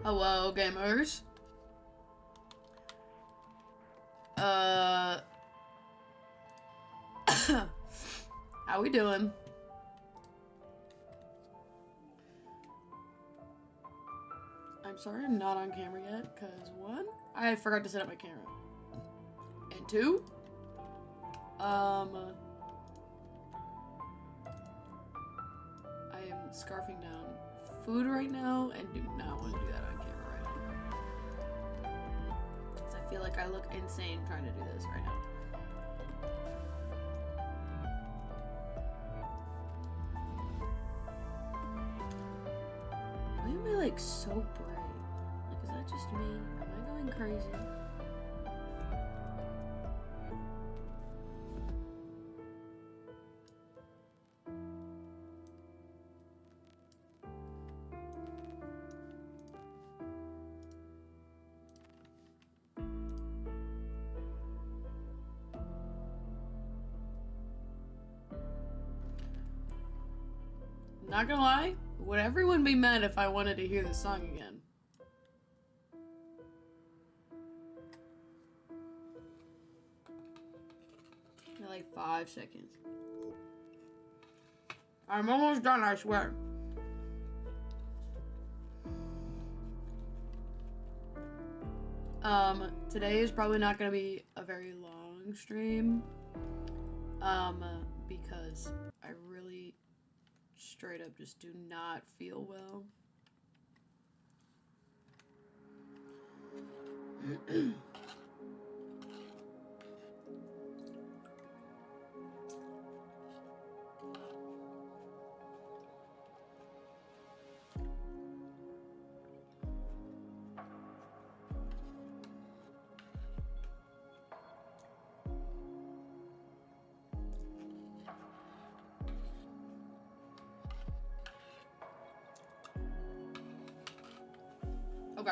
Hello, gamers. How we doing? I'm sorry I'm not on camera yet, because one, I forgot to set up my camera. And two, I am scarfing down food right now and do not want to do that on camera right now. Because I feel like I look insane trying to do this right now. Why am I like so bright? Like, is that just me? Am I going crazy? Not gonna lie, would everyone be mad if I wanted to hear this song again? Like 5 seconds. I'm almost done, I swear. Today is probably not gonna be a very long stream. Because I really straight up just do not feel well. Okay,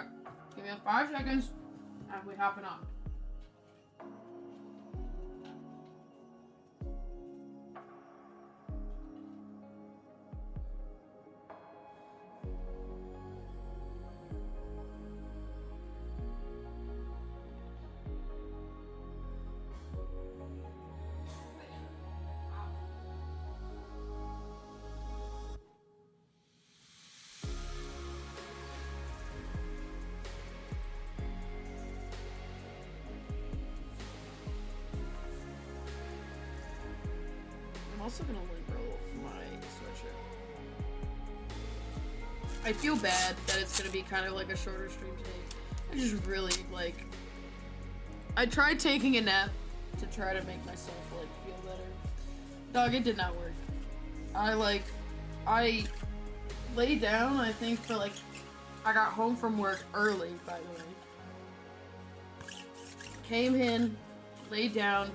give me 5 seconds, and we hopping on. I'm also gonna link roll my sweatshirt. I feel bad that it's gonna be kind of like a shorter stream today. I just really like. I tried taking a nap to try to make myself like feel better. Dog, it did not work. I laid down. I think for like, I got home from work early, by the way. Came in, laid down.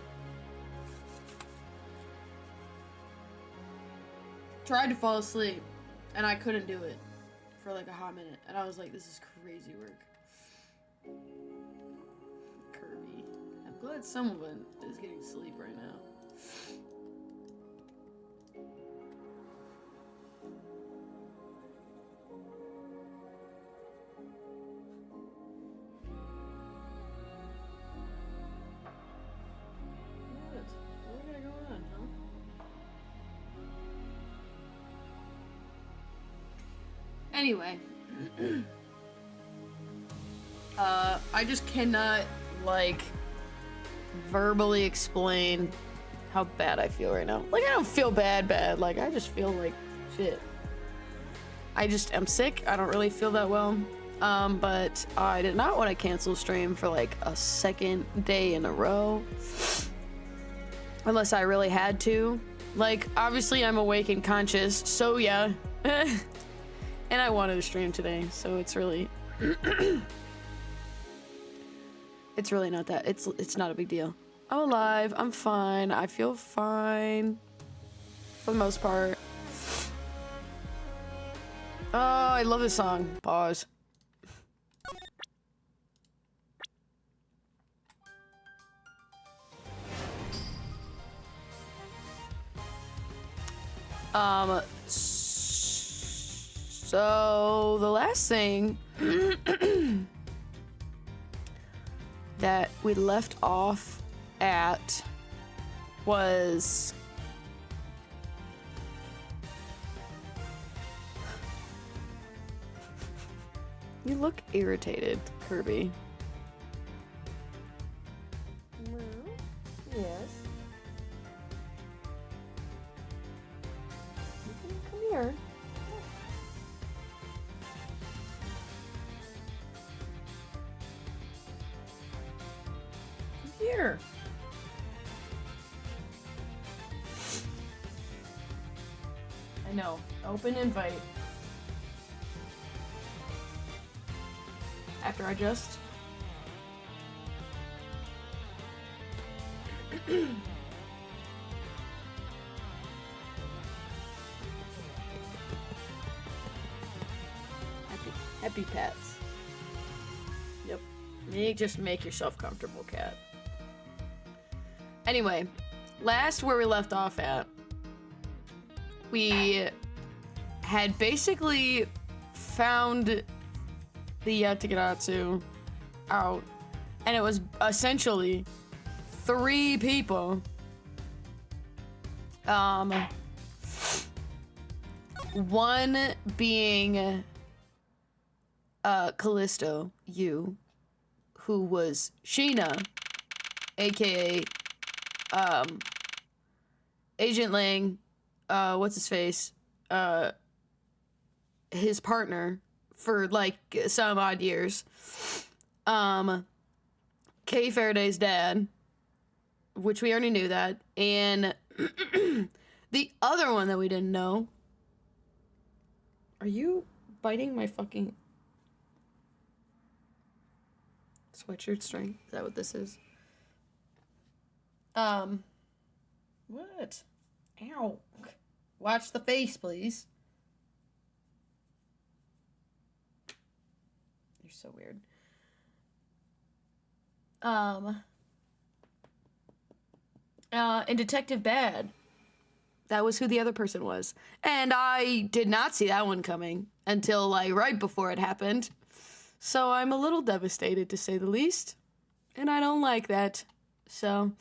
Tried to fall asleep, and I couldn't do it for like a hot minute, and I was like, this is crazy work. Kirby. I'm glad someone is getting sleep right now. What we got going on, huh? Anyway, I just cannot, like, verbally explain how bad I feel right now. Like, I don't feel bad, like, I just feel like shit. I just am sick, I don't really feel that well, but I did not want to cancel stream for, like, a second day in a row. Unless I really had to. Like, obviously I'm awake and conscious, so yeah. And I wanted to stream today, so it's really it's really not that it's not a big deal. I'm alive, I'm fine, I feel fine for the most part. Oh, I love this song. Pause. So the last thing that we left off at was you look irritated, Kirby. Yes. Come here. Come here. I know. Open invite. After I just... Happy pets. Yep. Just make yourself comfortable, cat. Anyway, last where we left off at, we had basically found the Yatagarasu out, and it was essentially 3 people. One being Callisto, who was Sheena, aka Agent Lang, what's his face? His partner for like some odd years. Kay Faraday's dad, which we already knew that, and the other one that we didn't know. Are you biting my fucking sweatshirt string? Is that what this is? What? Ow. Watch the face, please. You're so weird. And Detective Bad. That was who the other person was. And I did not see that one coming until, like, right before it happened. So I'm a little devastated, to say the least. And I don't like that. So,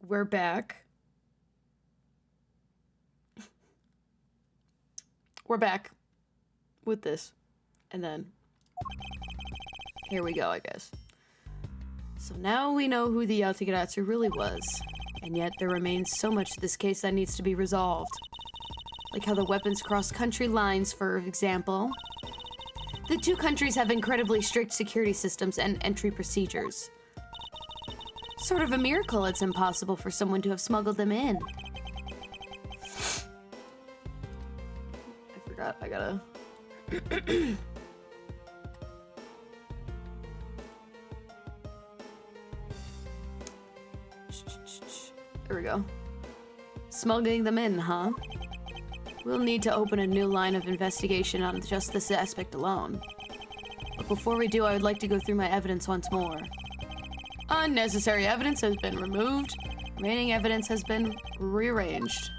we're back. We're back with this. And then, here we go, I guess. So now we know who the Yatagarasu really was. And yet there remains so much to this case that needs to be resolved. Like how the weapons cross country lines, for example. The 2 countries have incredibly strict security systems and entry procedures. Sort of a miracle it's impossible for someone to have smuggled them in. I forgot, I gotta... There we go. Smuggling them in, huh? We'll need to open a new line of investigation on just this aspect alone. But before we do, I would like to go through my evidence once more. Unnecessary evidence has been removed. Remaining evidence has been rearranged.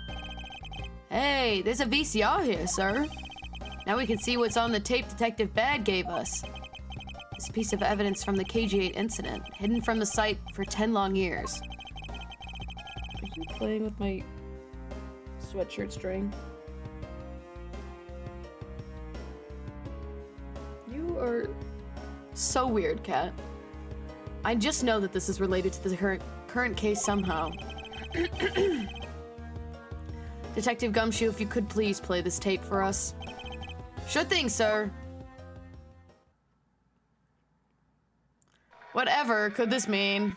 Hey, there's a VCR here, sir. Now we can see what's on the tape Detective Bad gave us. This piece of evidence from the KG-8 incident, hidden from the site for 10 long years. Are you playing with my sweatshirt string? You are so weird, cat. I just know that this is related to the current case somehow. Detective Gumshoe, if you could please play this tape for us. Sure thing, sir. Whatever could this mean?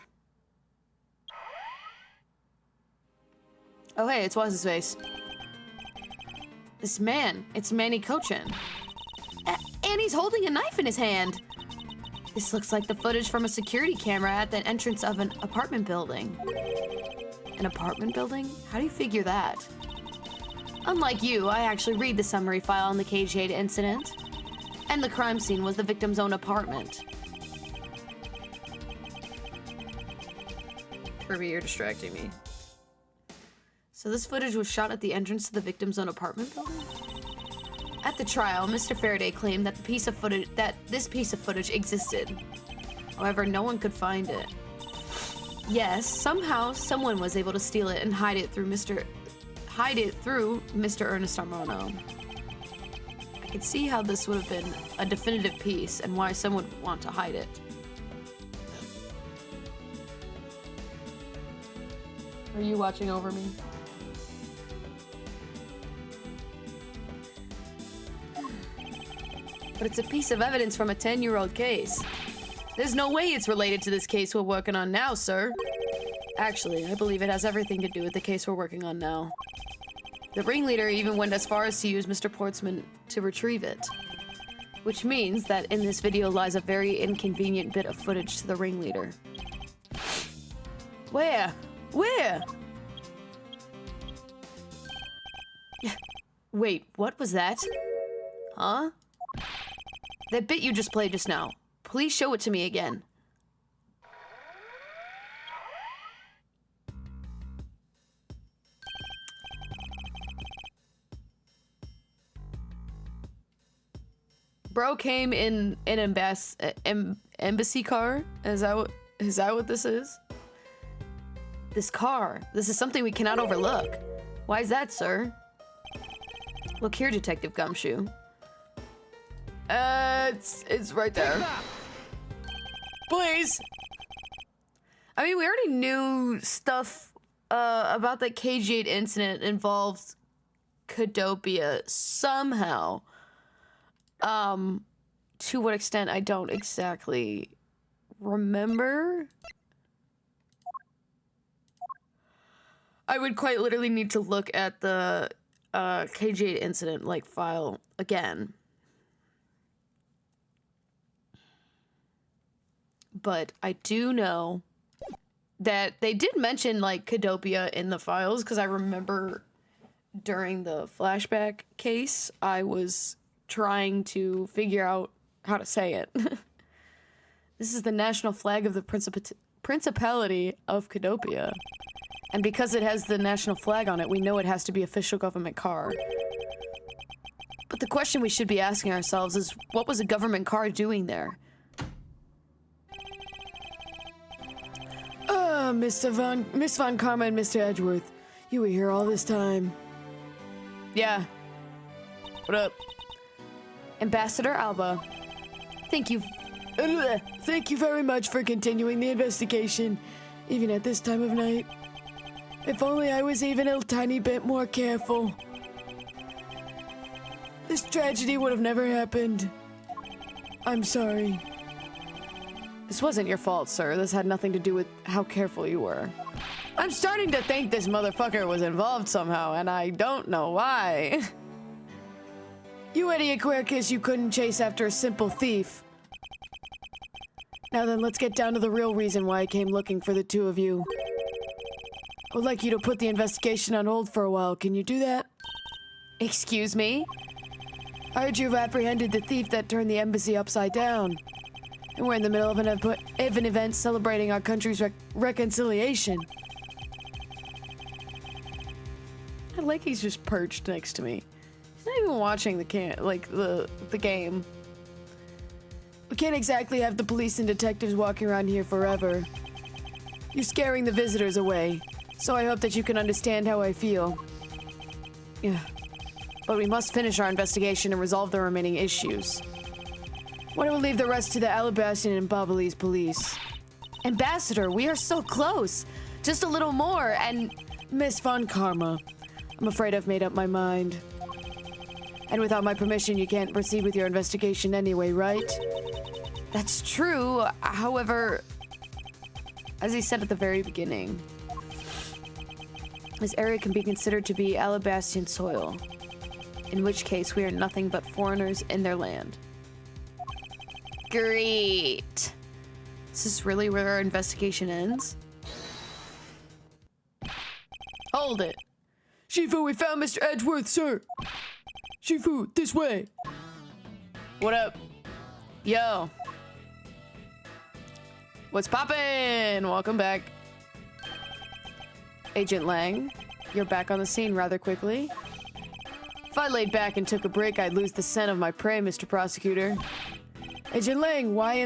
Oh hey, it's what's his face. This man, it's Manny Cochin. And he's holding a knife in his hand. This looks like the footage from a security camera at the entrance of an apartment building. An apartment building? How do you figure that? Unlike you, I actually read the summary file on the KG-8 incident. And the crime scene was the victim's own apartment. Kirby, you're distracting me. So this footage was shot at the entrance to the victim's own apartment building? At the trial, Mr. Faraday claimed that this piece of footage existed. However, no one could find it. Yes, somehow someone was able to steal it and hide it through Mr. Ernest Armano. I could see how this would have been a definitive piece and why someone would want to hide it. Are you watching over me? But it's a piece of evidence from a 10-year-old case. There's no way it's related to this case we're working on now, sir. Actually, I believe it has everything to do with the case we're working on now. The ringleader even went as far as to use Mr. Portsman to retrieve it. Which means that in this video lies a very inconvenient bit of footage to the ringleader. Where? Where? Wait, what was that? Huh? That bit you just played just now. Please show it to me again. Bro came in an embassy car? Is that what this is? This car. This is something we cannot overlook. Why is that, sir? Look here, Detective Gumshoe. It's right there. Please. I mean, we already knew stuff about the KG8 incident involved Cadopia somehow. To what extent, I don't exactly remember. I would quite literally need to look at the KG8 incident file again. But I do know that they did mention Cadopia in the files, because I remember during the flashback case I was trying to figure out how to say it. This is the national flag of the Principality of Cadopia. And because it has the national flag on it, we know it has to be official government car. But the question we should be asking ourselves is, what was a government car doing there? Miss Von Karma and Mr. Edgeworth, you were here all this time. Yeah. What up? Ambassador Alba, thank you very much for continuing the investigation, even at this time of night. If only I was even a tiny bit more careful. This tragedy would have never happened. I'm sorry. This wasn't your fault, sir. This had nothing to do with how careful you were. I'm starting to think this motherfucker was involved somehow, and I don't know why. You idiot Quercus, you couldn't chase after a simple thief. Now then, let's get down to the real reason why I came looking for the two of you. I would like you to put the investigation on hold for a while. Can you do that? Excuse me? I heard you've apprehended the thief that turned the embassy upside down. And we're in the middle of an event celebrating our country's reconciliation. I like he's just perched next to me. He's not even watching the game. We can't exactly have the police and detectives walking around here forever. You're scaring the visitors away, so I hope that you can understand how I feel. Yeah. But we must finish our investigation and resolve the remaining issues. Why don't we leave the rest to the Alabastian and Babalese police? Ambassador, we are so close. Just a little more, and Miss Von Karma, I'm afraid I've made up my mind. And without my permission, you can't proceed with your investigation anyway, right? That's true. However, as he said at the very beginning, this area can be considered to be Alabastian soil, in which case we are nothing but foreigners in their land. Great. Is this really where our investigation ends? Hold it. Shifu, we found Mr. Edgeworth, sir. Shifu, this way. What up? Yo. What's poppin'? Welcome back. Agent Lang, you're back on the scene rather quickly. If I laid back and took a break, I'd lose the scent of my prey, Mr. Prosecutor. Agent Lang, why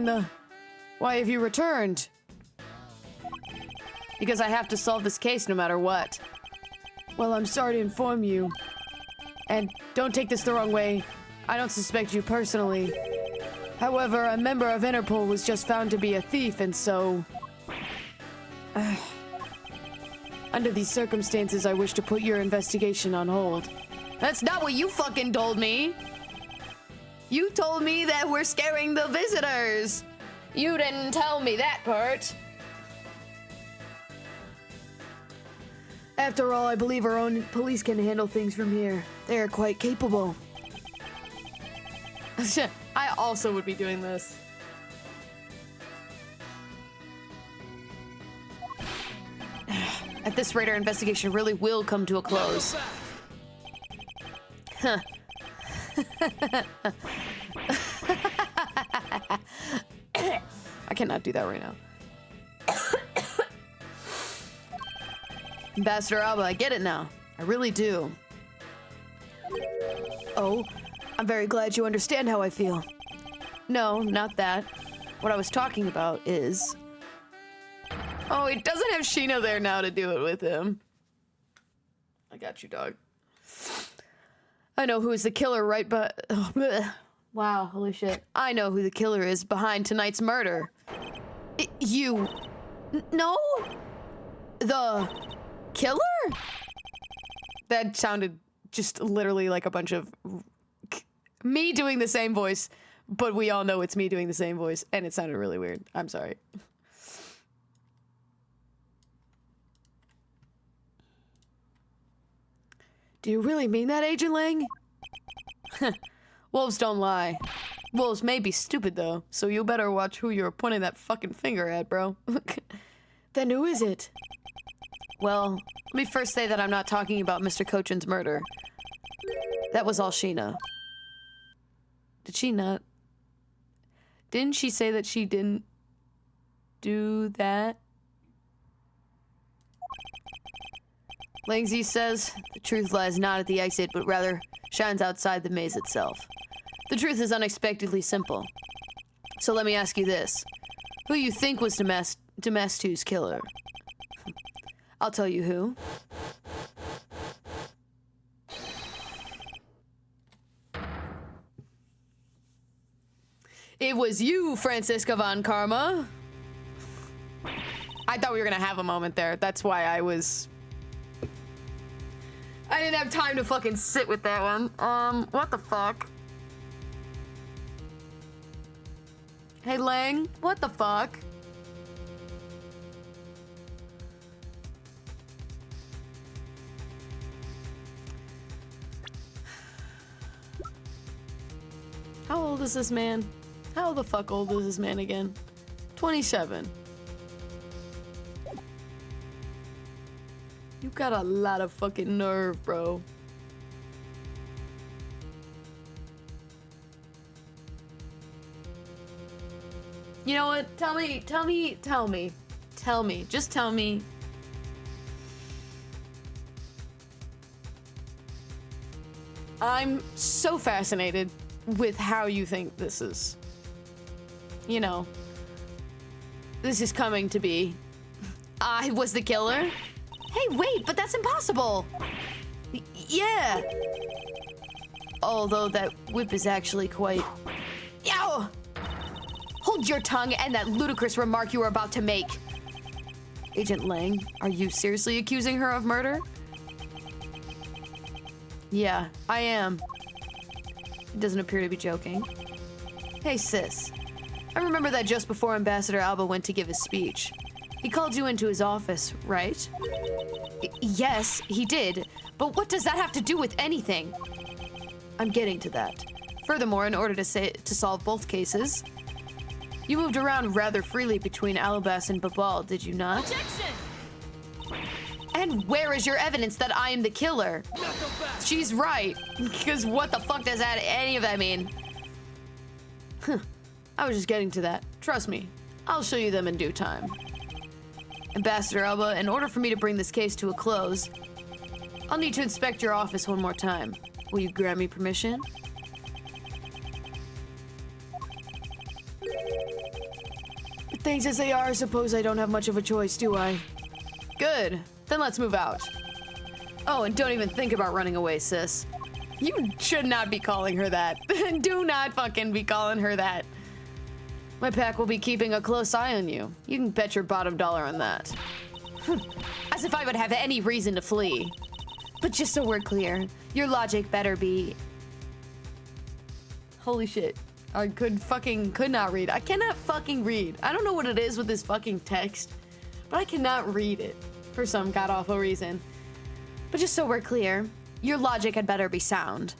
have you returned? Because I have to solve this case no matter what. Well, I'm sorry to inform you. And don't take this the wrong way. I don't suspect you personally. However, a member of Interpol was just found to be a thief, and so... under these circumstances, I wish to put your investigation on hold. That's not what you fucking told me! You told me that we're scaring the visitors! You didn't tell me that part! After all, I believe our own police can handle things from here. They are quite capable. I also would be doing this. At this rate, our investigation really will come to a close. Huh. I cannot do that right now. Ambassador Alba, I get it now. I really do. Oh, I'm very glad you understand how I feel. No, not that. What I was talking about is... Oh, he doesn't have Sheena there now to do it with him. I got you, dog. I know who is the killer right but... Oh, wow, holy shit. I know who the killer is behind tonight's murder. You... No? The... killer? That sounded just literally like a bunch of... me doing the same voice, but we all know it's me doing the same voice, and it sounded really weird. I'm sorry. Do you really mean that, Agent Lang? Wolves don't lie. Wolves may be stupid, though, so you better watch who you're pointing that fucking finger at, bro. Then who is it? Well, let me first say that I'm not talking about Mr. Cochin's murder. That was all Sheena. Did she not? Didn't she say that she didn't do that? Langzy says, the truth lies not at the exit, but rather shines outside the maze itself. The truth is unexpectedly simple. So let me ask you this. Who you think was Demastu's killer? I'll tell you who. It was you, Franziska von Karma. I thought we were gonna have a moment there. That's why I didn't have time to fucking sit with that one. What the fuck? Hey, Lang, what the fuck? How old is this man? How the fuck old is this man again? 27. You got a lot of fucking nerve, bro. You know what? Tell me. Just tell me. I'm so fascinated with how you think this is. You know, this is coming to be. I was the killer? Hey, wait, but that's impossible! Yeah! Although that whip is actually quite... Yow! Hold your tongue and that ludicrous remark you were about to make. Agent Lang, are you seriously accusing her of murder? Yeah, I am. He doesn't appear to be joking. Hey, sis. I remember that just before Ambassador Alba went to give his speech. He called you into his office, right? Yes, he did. But what does that have to do with anything? I'm getting to that. Furthermore, in order to solve both cases, you moved around rather freely between Alabas and Babal, did you not? Objection! And where is your evidence that I am the killer? She's right. Because what the fuck does any of that mean? I was just getting to that. Trust me. I'll show you them in due time. Ambassador Alba, in order for me to bring this case to a close, I'll need to inspect your office one more time. Will you grant me permission? Things as they are, I suppose I don't have much of a choice, do I? Good. Then let's move out. Oh, and don't even think about running away, sis. You should not be calling her that. Do not fucking be calling her that. My pack will be keeping a close eye on you. You can bet your bottom dollar on that. As if I would have any reason to flee. But just so we're clear, your logic better be... Holy shit. I could not read. I cannot fucking read. I don't know what it is with this fucking text, but I cannot read it for some god-awful reason. But just so we're clear, your logic had better be sound.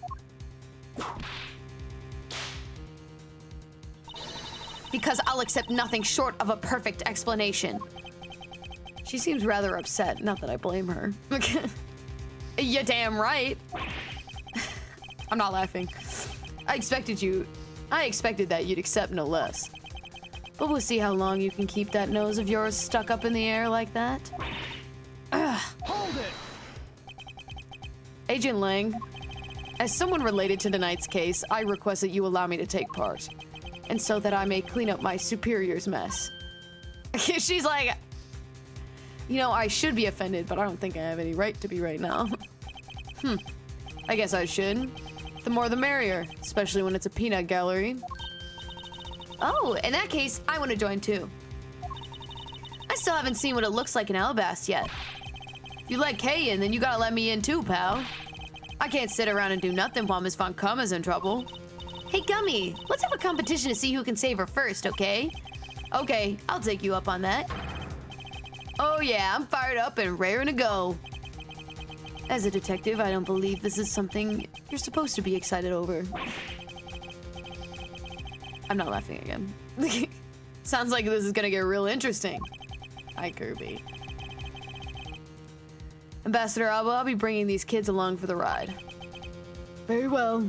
Because I'll accept nothing short of a perfect explanation. She seems rather upset, not that I blame her. You're damn right. I'm not laughing. I expected that you'd accept no less. But we'll see how long you can keep that nose of yours stuck up in the air like that. Ugh. Hold it! Agent Lang, as someone related to tonight's case, I request that you allow me to take part. And so that I may clean up my superior's mess. She's like, you know, I should be offended, but I don't think I have any right to be right now. I guess I should. The more the merrier, especially when it's a peanut gallery. Oh, in that case, I want to join too. I still haven't seen what it looks like in Alabast yet. If you let Kay in, then you gotta let me in too, pal. I can't sit around and do nothing while Miss Von Cum is in trouble. Hey, Gummy, let's have a competition to see who can save her first, okay? Okay, I'll take you up on that. Oh yeah, I'm fired up and raring to go. As a detective, I don't believe this is something you're supposed to be excited over. I'm not laughing again. Sounds like this is gonna get real interesting. Hi, Kirby. Ambassador Alba, I'll be bringing these kids along for the ride. Very well.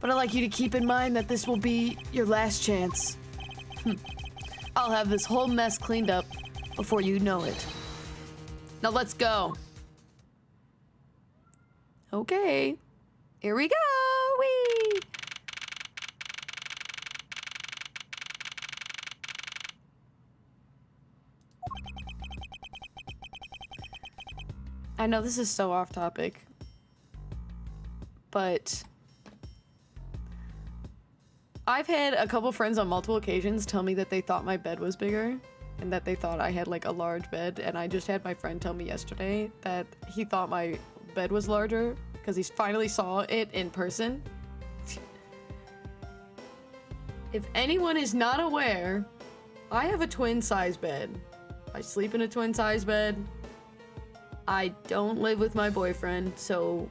But I'd like you to keep in mind that this will be your last chance. I'll have this whole mess cleaned up before you know it. Now let's go. Okay, here we go. Whee! I know this is so off topic, but I've had a couple friends on multiple occasions tell me that they thought my bed was bigger and that they thought I had like a large bed, and I just had my friend tell me yesterday that he thought my bed was larger because he finally saw it in person. If anyone is not aware, I have a twin size bed. I sleep in a twin size bed. I don't live with my boyfriend, so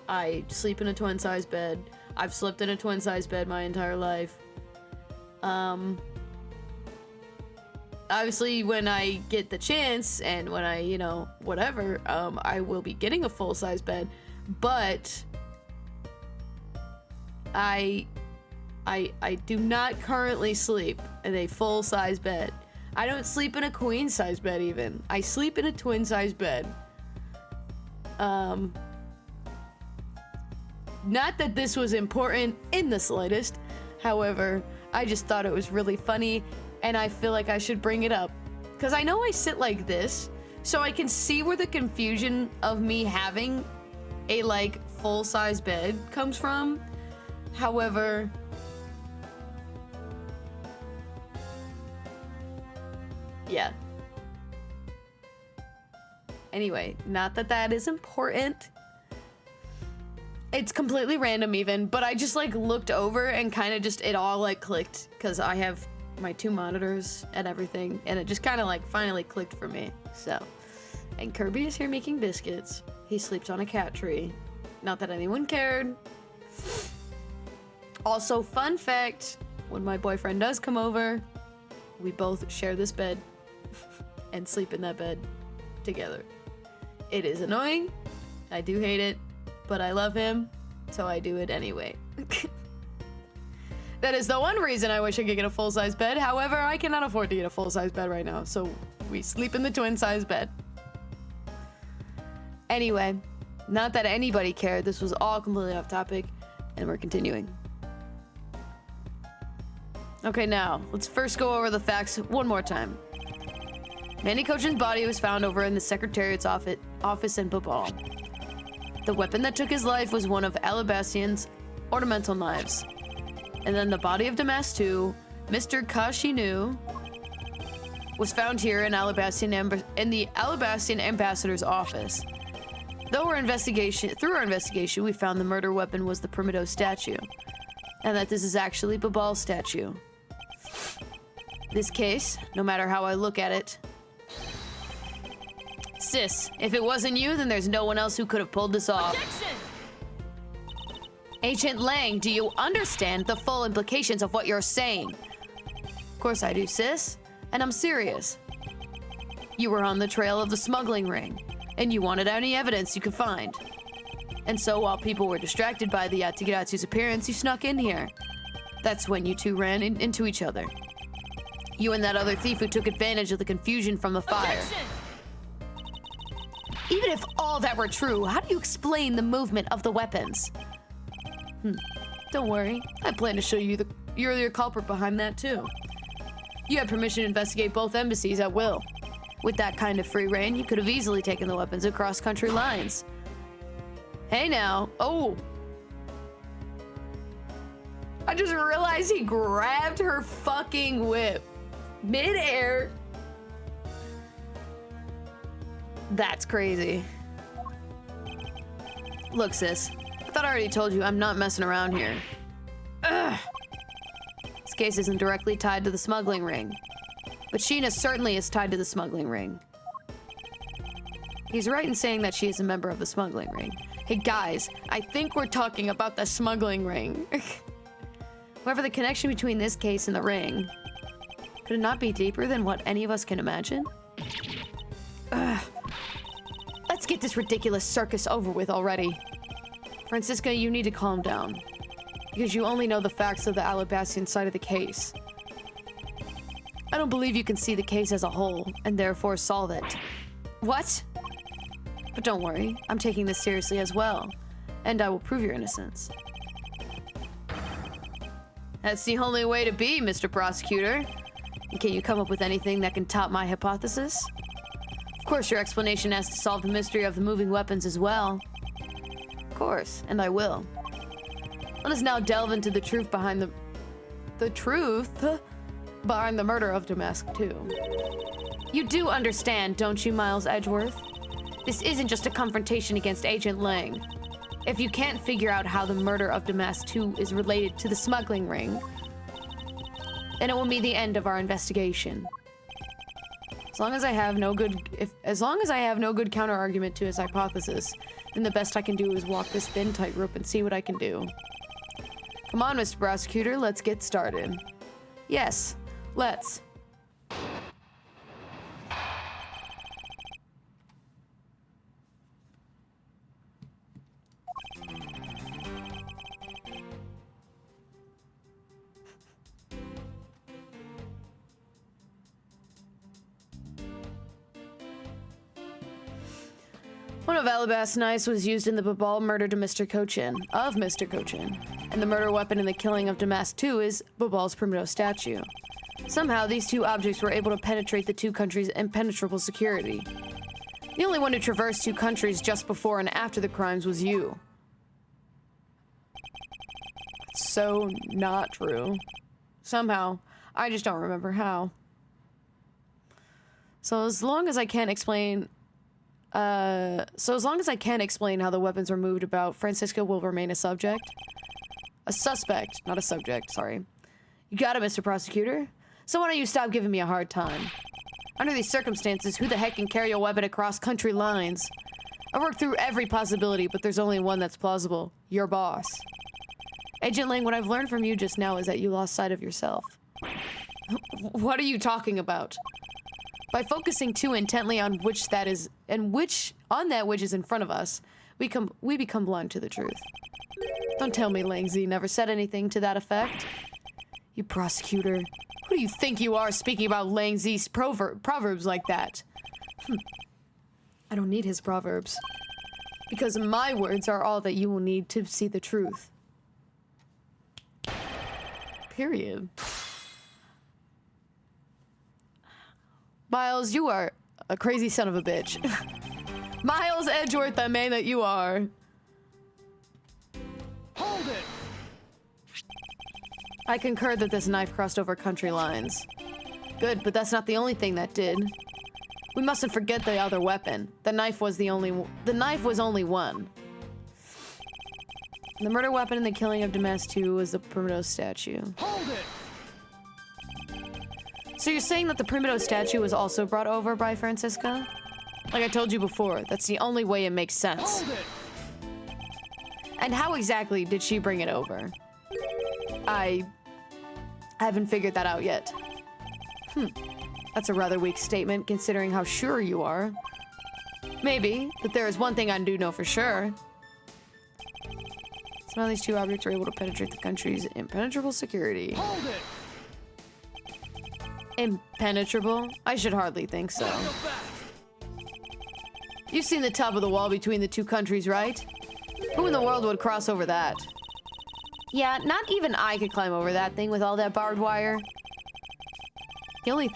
I sleep in a twin size bed. I've slept in a twin size bed my entire life. Obviously, when I get the chance and when I, you know, whatever, I will be getting a full-size bed, but I do not currently sleep in a full-size bed. I don't sleep in a queen-size bed even. I sleep in a twin-size bed. Not that this was important in the slightest. However, I just thought it was really funny, and I feel like I should bring it up. Because I know I sit like this, so I can see where the confusion of me having a, like, full-size bed comes from. However, yeah. Anyway, not that that is important. It's completely random even, but I just like looked over and kind of just, it all like clicked because I have my 2 monitors and everything, and it just kind of like finally clicked for me. So, and Kirby is here making biscuits. He sleeps on a cat tree. Not that anyone cared. Also, fun fact, when my boyfriend does come over, we both share this bed and sleep in that bed together. It is annoying. I do hate it, but I love him, so I do it anyway. That is the one reason I wish I could get a full-size bed. However, I cannot afford to get a full-size bed right now, so we sleep in the twin-size bed. Anyway, Not that anybody cared. This was all completely off topic, and we're continuing. Okay, now, let's first go over the facts one more time. Manny Cochin's body was found over in the Secretariat's office in Babal. The weapon that took his life was one of Alabastian's ornamental knives. And then the body of Damas II, Mr. Kashinu, was found here in the Alabastian ambassador's office. Through our investigation, we found the murder weapon was the Primido statue, and that this is actually Babal's statue. This case, no matter how I look at it, sis, if it wasn't you, then there's no one else who could have pulled this off. Objection! Agent Lang, do you understand the full implications of what you're saying? Of course I do, sis, and I'm serious. You were on the trail of the smuggling ring, and you wanted any evidence you could find. And so while people were distracted by the Yatigiratsu's appearance, you snuck in here. That's when you two ran into each other. You and that other thief who took advantage of the confusion from the fire. Objection! Even if all that were true, how do you explain the movement of the weapons? Don't worry, I plan to show you you're the culprit behind that too. You had permission to investigate both embassies at will. With that kind of free reign, you could have easily taken the weapons across country lines. Hey now, oh. I just realized he grabbed her fucking whip. Mid-air. That's crazy. Look, sis. I thought I already told you I'm not messing around here. Ugh. This case isn't directly tied to the smuggling ring. But Sheena certainly is tied to the smuggling ring. He's right in saying that she is a member of the smuggling ring. Hey guys, I think we're talking about the smuggling ring. However, the connection between this case and the ring, could it not be deeper than what any of us can imagine? Ugh. Let's get this ridiculous circus over with already. Francisca, you need to calm down. Because you only know the facts of the Alabastian side of the case. I don't believe you can see the case as a whole, and therefore solve it. What? But don't worry, I'm taking this seriously as well, and I will prove your innocence. That's the only way to be, Mr. Prosecutor. And can you come up with anything that can top my hypothesis? Of course, your explanation has to solve the mystery of the moving weapons as well. Of course, and I will. Let us now delve into the truth behind the murder of Damask II. You do understand, don't you, Miles Edgeworth? This isn't just a confrontation against Agent Lang. If you can't figure out how the murder of Damask II is related to the smuggling ring, then it will be the end of our investigation. As long as I have no good counter argument to his hypothesis, then the best I can do is walk this thin tightrope and see what I can do. Come on, Mr. Prosecutor, let's get started. Yes, let's. One of Alabast's knives was used in the Babal murder to Mr. Cochin, and the murder weapon in the killing of Damask II is Babal's Primido statue. Somehow, these two objects were able to penetrate the two countries' impenetrable security. The only one to traverse two countries just before and after the crimes was you. So not true. Somehow, I just don't remember how. So as long as I can't explain how the weapons were moved about, Francisco will remain a suspect, not a subject, sorry. You got it, Mr. Prosecutor. So why don't you stop giving me a hard time? Under these circumstances, who the heck can carry a weapon across country lines? I've worked through every possibility, but there's only one that's plausible. Your boss. Agent Lang, what I've learned from you just now is that you lost sight of yourself. What are you talking about? By focusing too intently on that which is in front of us, we become blind to the truth. Don't tell me Lang Z never said anything to that effect. You prosecutor, who do you think you are speaking about Lang Z's proverbs like that? I don't need his proverbs. Because my words are all that you will need to see the truth. Period. Miles, you are a crazy son of a bitch. Miles Edgeworth, the man that you are. Hold it! I concur that this knife crossed over country lines. Good, but that's not the only thing that did. We mustn't forget the other weapon. The knife was only one. The murder weapon in the killing of Damas 2 was the Primito statue. Hold it! So you're saying that the Primito statue was also brought over by Francisca? Like I told you before, that's the only way it makes sense. Hold it! And how exactly did she bring it over? I haven't figured that out yet. That's a rather weak statement, considering how sure you are. Maybe, but there is one thing I do know for sure. Somehow these two objects were able to penetrate the country's impenetrable security. Hold it! Impenetrable? I should hardly think so. You've seen the top of the wall between the two countries, right? Who in the world would cross over that? Yeah, not even I could climb over that thing with all that barbed wire. The only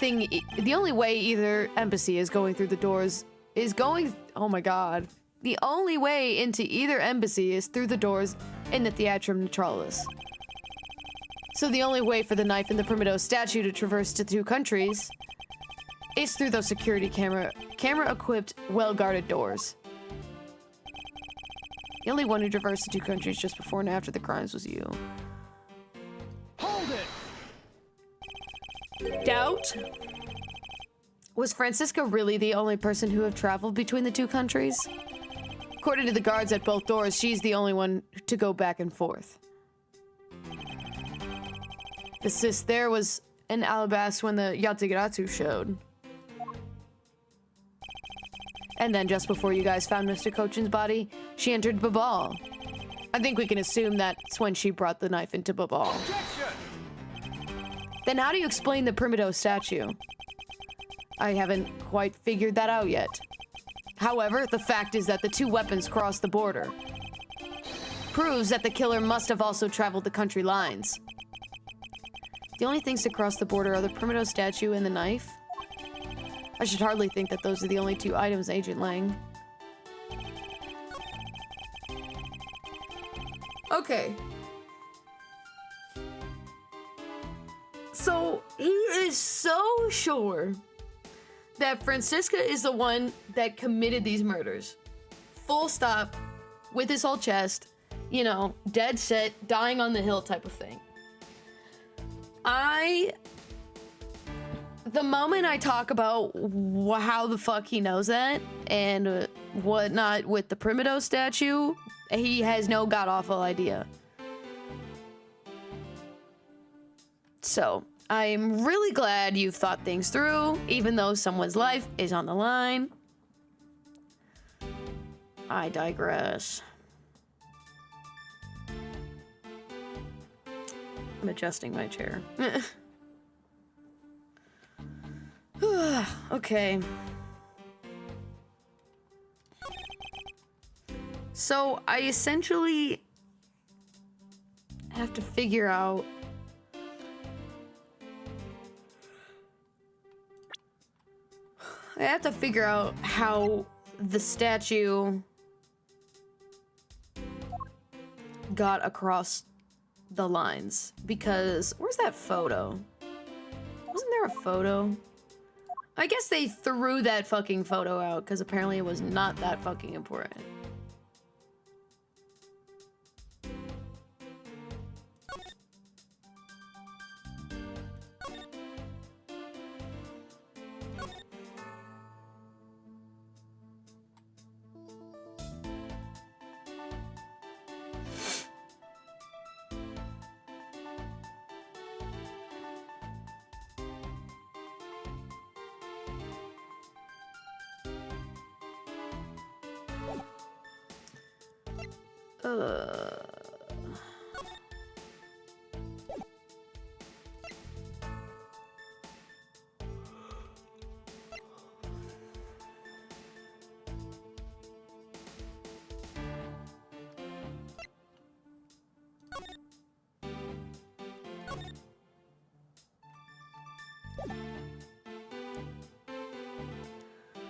way either embassy is going through the doors is going... Oh my god. The only way into either embassy is through the doors in the Theatrum Neutralis. So the only way for the knife and the Primito statue to traverse to two countries is through those security camera-equipped, well-guarded doors. The only one who traversed the two countries just before and after the crimes was you. Hold it! Doubt? Was Francisca really the only person who have traveled between the two countries? According to the guards at both doors, she's the only one to go back and forth. The sis there was in Alabasta when the Yatagarasu showed. And then just before you guys found Mr. Cochin's body, she entered Babal. I think we can assume that's when she brought the knife into Babal. Objection! Then how do you explain the Primito statue? I haven't quite figured that out yet. However, the fact is that the two weapons crossed the border. Proves that the killer must have also traveled the country lines. The only things to cross the border are the Primito statue and the knife. I should hardly think that those are the only two items, Agent Lang. Okay. So, he is so sure that Francisca is the one that committed these murders. Full stop, with his whole chest, you know, dead set, dying on the hill type of thing. The moment I talk about how the fuck he knows that and whatnot with the Primito statue, he has no god-awful idea. So, I'm really glad you've thought things through, even though someone's life is on the line. I digress. I'm adjusting my chair. Okay. So, I essentially have to figure out how the statue got across the lines. Because, where's that photo? Wasn't there a photo? I guess they threw that fucking photo out because apparently it was not that fucking important.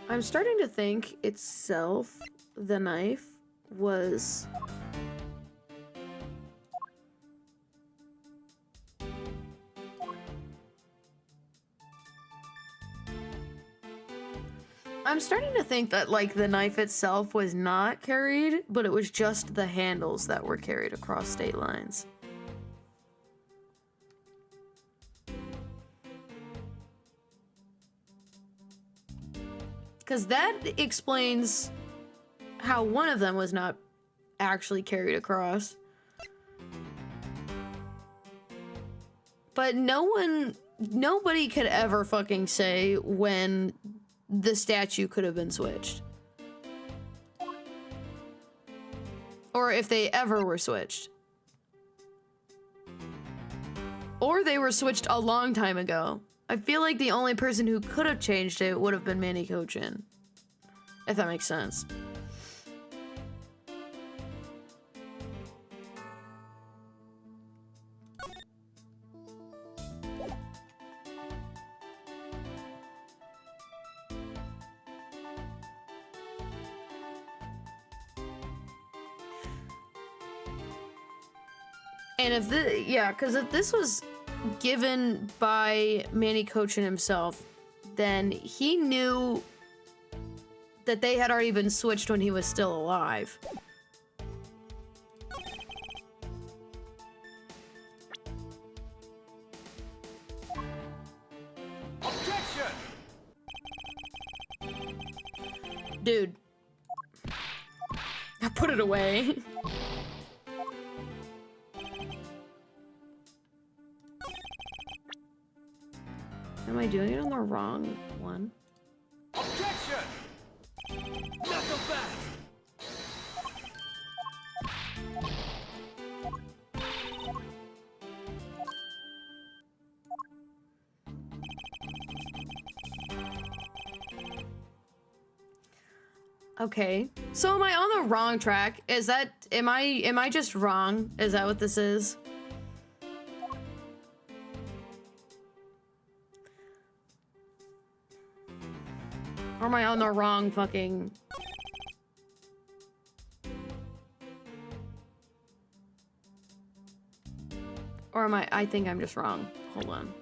I'm starting to think itself, the knife, was... I'm starting to think that, like, the knife itself was not carried, but it was just the handles that were carried across state lines. Because that explains how one of them was not actually carried across. But nobody could ever fucking say when the statue could have been switched. Or if they ever were switched. Or they were switched a long time ago. I feel like the only person who could have changed it would have been Manny Kochin. If that makes sense. And if because if this was given by Manny Kochin himself, then he knew that they had already been switched when he was still alive. Objection! Dude. I put it away. Am I doing it on the wrong one? Objection! Knuckle back! Okay. So am I on the wrong track? Is that am I just wrong? Is that what this is? Or am I on the wrong fucking... Or am I think I'm just wrong. Hold on.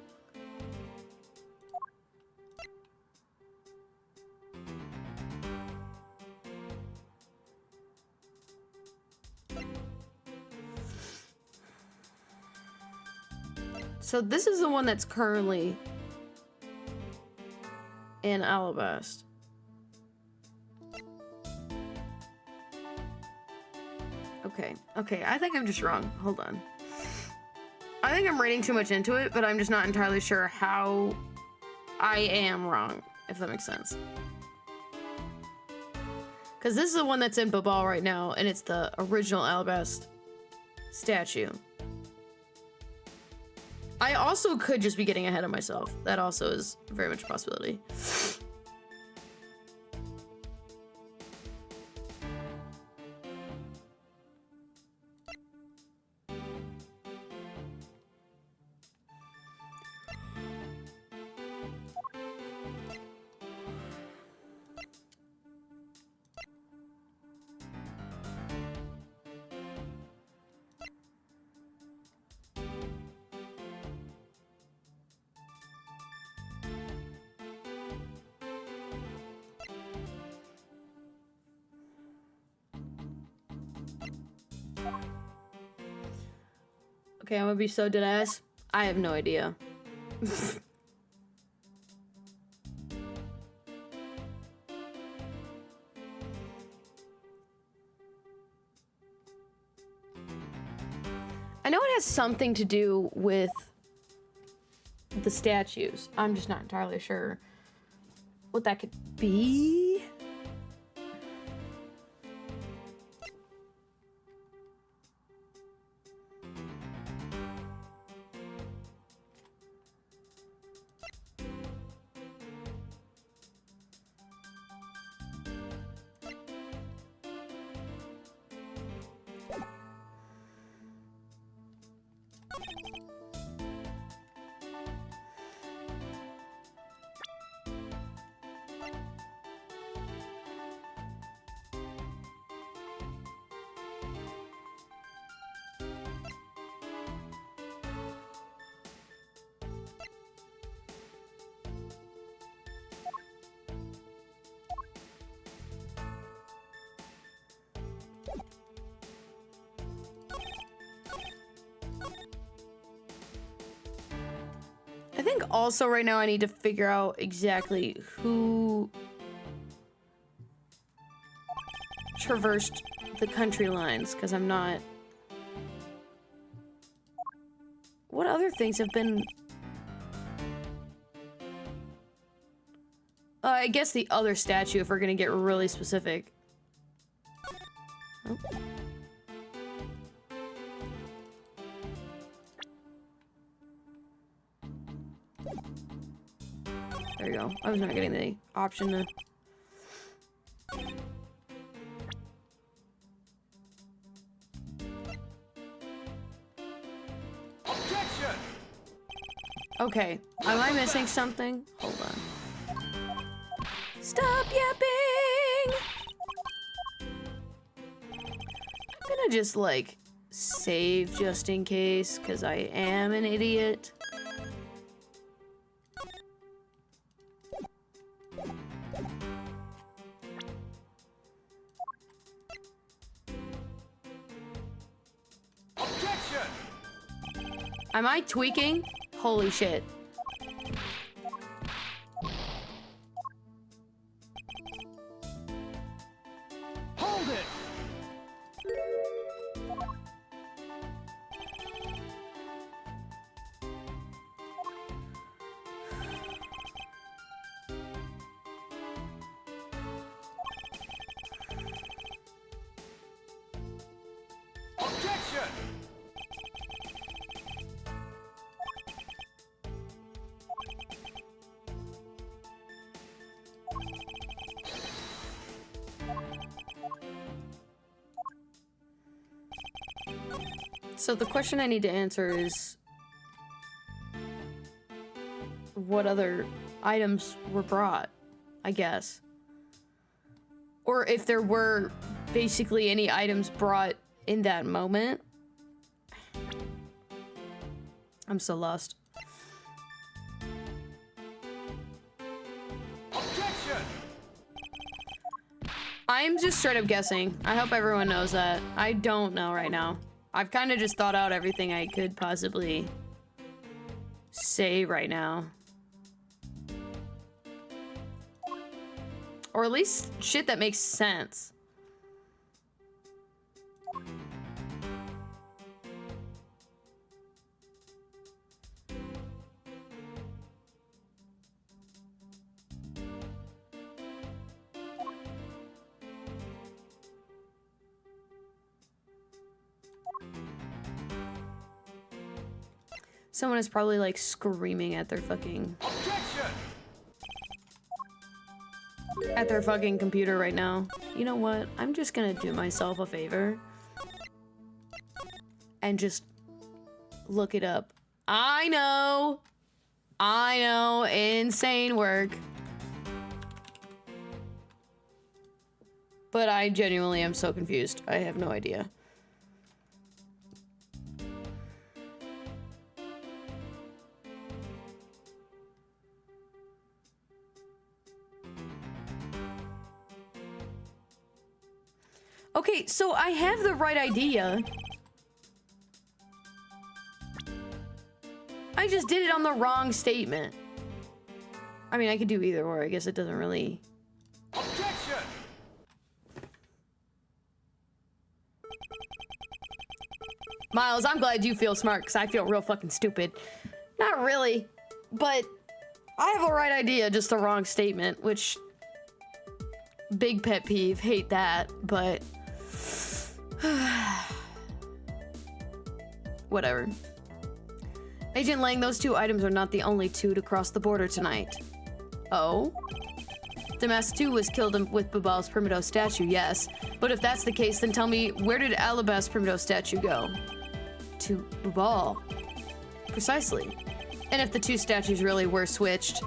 So this is the one that's currently in Alabast. Okay, I think I'm just wrong. Hold on. I think I'm reading too much into it, but I'm just not entirely sure how I am wrong, if that makes sense. Because this is the one that's in Babal right now, and it's the original Alabast statue. I also could just be getting ahead of myself. That also is very much a possibility. Okay, I'm gonna be so deadass. I have no idea. I know it has something to do with the statues. I'm just not entirely sure what that could be. think also right now I need to figure out exactly who traversed the country lines, because I'm not... What other things have been... I guess the other statue, if we're gonna get really specific. Oh. There you go. I was not getting the option to... Objection! Okay, am I missing something? Hold on. Stop yapping! I'm gonna just, like, save just in case, because I am an idiot. Objection! Am I tweaking? Holy shit. Hold it! Objection! So the question I need to answer is... what other items were brought, I guess. Or if there were basically any items brought in that moment. I'm so lost. Objection! I'm just straight up guessing. I hope everyone knows that. I don't know right now. I've kind of just thought out everything I could possibly say right now. Or at least shit that makes sense. Someone is probably like screaming at their fucking... Objection! at their fucking computer right now. You know what? I'm just gonna do myself a favor. And just look it up. I know! Insane work. But I genuinely am so confused. I have no idea. Okay, so I have the right idea. I just did it on the wrong statement. I mean, I could do either or. I guess it doesn't really... Objection! Miles, I'm glad you feel smart, because I feel real fucking stupid. Not really, but I have the right idea, just the wrong statement, which... big pet peeve, hate that, but... whatever. Agent Lang, those two items are not the only two to cross the border tonight. Oh? Damas 2 was killed with Babal's Primido statue, yes. But if that's the case, then tell me, where did Alabast's Primido statue go? To Babal. Precisely. And if the two statues really were switched,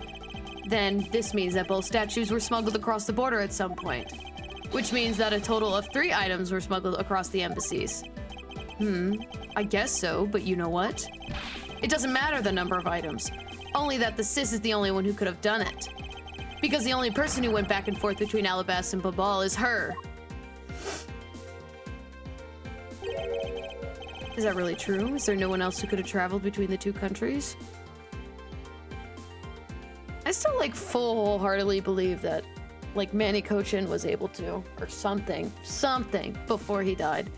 then this means that both statues were smuggled across the border at some point. Which means that a total of 3 items were smuggled across the embassies. I guess so, but you know what? It doesn't matter the number of items. Only that the sis is the only one who could have done it. Because the only person who went back and forth between Alabast and Babal is her. Is that really true? Is there no one else who could have traveled between the two countries? I still like full wholeheartedly believe that like Manny Kochin was able to, or something before he died.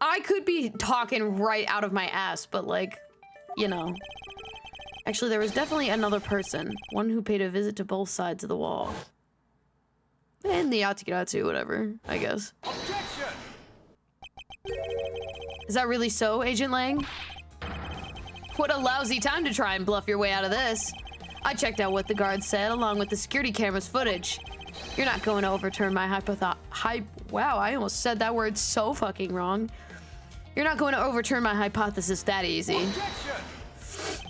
I could be talking right out of my ass, but like, you know. Actually, there was definitely another person, one who paid a visit to both sides of the wall. And the Yatsukiratsu, whatever, I guess. Objection! Is that really so, Agent Lang? What a lousy time to try and bluff your way out of this. I checked out what the guards said along with the security camera's footage. You're not going to overturn my wow, I almost said that word so fucking wrong. You're not going to overturn my hypothesis that easy. Objection!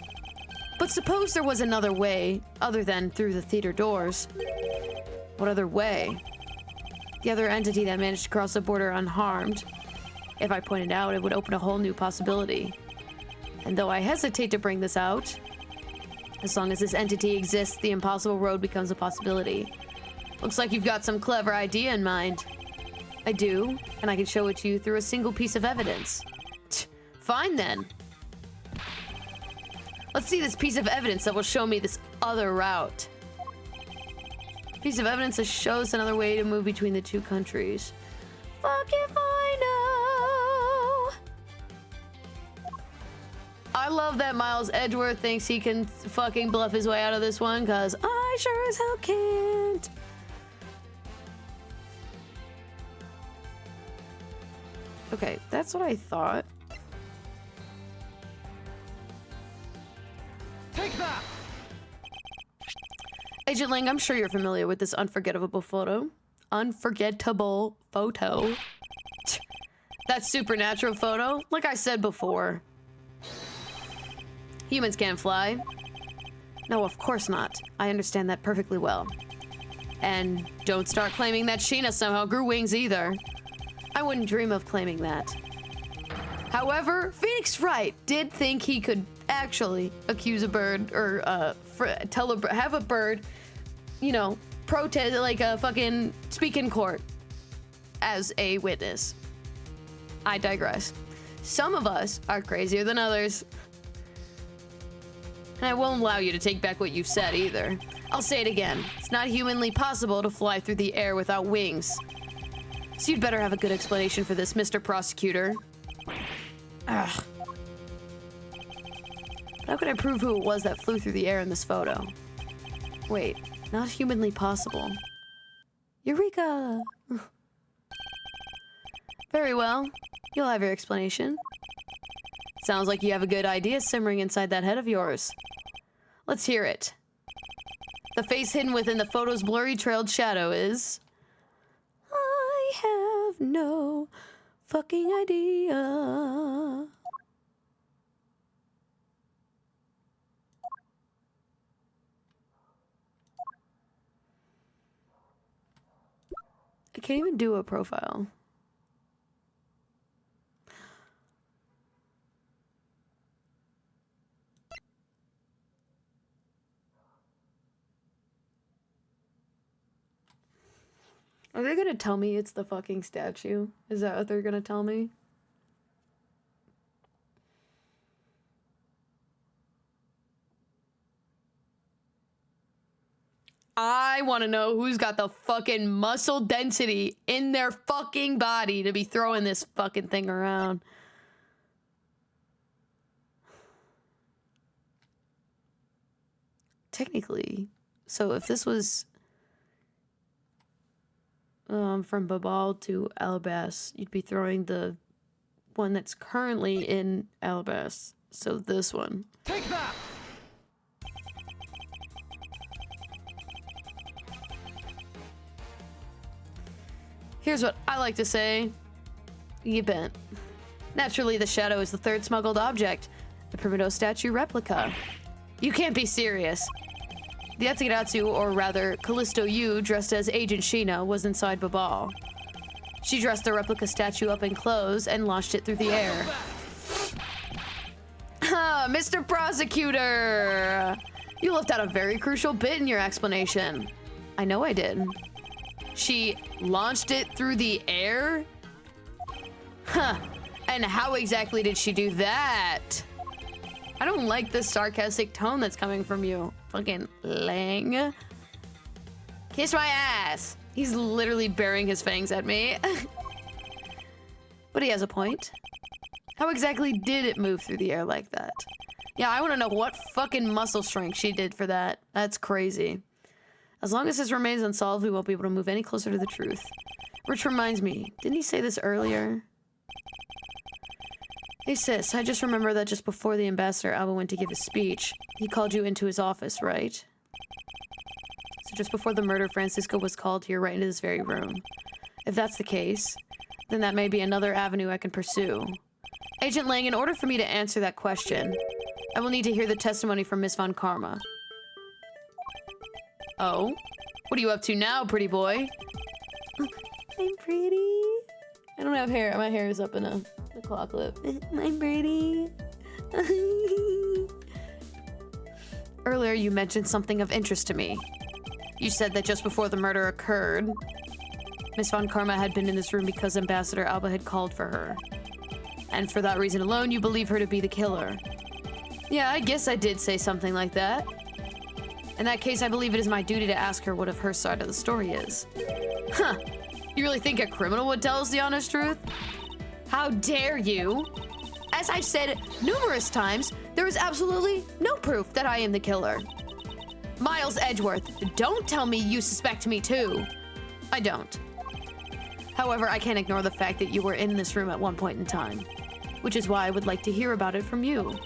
But suppose there was another way, other than through the theater doors. What other way? The other entity that managed to cross the border unharmed. If I pointed out, it would open a whole new possibility. And though I hesitate to bring this out, as long as this entity exists, the impossible road becomes a possibility. Looks like you've got some clever idea in mind. I do, and I can show it to you through a single piece of evidence. Fine then. Let's see this piece of evidence that will show me this other route. Piece of evidence that shows another way to move between the two countries. Fuck if I know. I love that Miles Edgeworth thinks he can fucking bluff his way out of this one, cause I sure as hell can't. Okay, that's what I thought. Take that! Agent Lang, I'm sure you're familiar with this unforgettable photo. Unforgettable photo. That supernatural photo, like I said before. Humans can't fly. No, of course not. I understand that perfectly well. And don't start claiming that Sheena somehow grew wings either. I wouldn't dream of claiming that. However, Phoenix Wright did think he could actually accuse a bird or have a bird, you know, protest, like a fucking speak in court as a witness. I digress. Some of us are crazier than others. And I won't allow you to take back what you've said either. I'll say it again. It's not humanly possible to fly through the air without wings. So you'd better have a good explanation for this, Mr. Prosecutor. Ugh. How could I prove who it was that flew through the air in this photo? Wait, not humanly possible. Eureka! Very well. You'll have your explanation. Sounds like you have a good idea simmering inside that head of yours. Let's hear it. The face hidden within the photo's blurry trailed shadow is... I have no fucking idea. I can't even do a profile. Are they gonna tell me it's the fucking statue? Is that what they're gonna tell me? I want to know who's got the fucking muscle density in their fucking body to be throwing this fucking thing around. Technically, so if this was from Babal to Alabas, you'd be throwing the one that's currently in Alabas. So this one. Take that! Here's what I like to say. You bent. Naturally, the shadow is the third smuggled object, the Primito statue replica. You can't be serious. The Yatsukiratsu, or rather, Callisto Yu, dressed as Agent Sheena, was inside Babal. She dressed the replica statue up in clothes and launched it through the air. Mr. Prosecutor! You left out a very crucial bit in your explanation. I know I did. She launched it through the air? Huh. And how exactly did she do that? I don't like the sarcastic tone that's coming from you. fucking Lang. Kiss my ass. He's literally burying his fangs at me. But he has a point. How exactly did it move through the air like that? Yeah, I want to know what fucking muscle strength she did for that. That's crazy. As long as this remains unsolved, we won't be able to move any closer to the truth. Which reminds me, didn't he say this earlier? Hey sis, I just remember that just before the Ambassador Alba went to give his speech, he called you into his office, right? So just before the murder, Francisco was called here right into this very room. If that's the case, then that may be another avenue I can pursue. Agent Lang, in order for me to answer that question, I will need to hear the testimony from Miss Von Karma. Oh? What are you up to now, pretty boy? I'm pretty. I don't have hair. My hair is up in a claw clip. I'm pretty. Earlier, you mentioned something of interest to me. You said that just before the murder occurred, Miss Von Karma had been in this room because Ambassador Alba had called for her. And for that reason alone, you believe her to be the killer. Yeah, I guess I did say something like that. In that case, I believe it is my duty to ask her what of her side of the story is. Huh. You really think a criminal would tell us the honest truth? How dare you? As I've said numerous times, there is absolutely no proof that I am the killer. Miles Edgeworth, don't tell me you suspect me too. I don't. However, I can't ignore the fact that you were in this room at one point in time, which is why I would like to hear about it from you.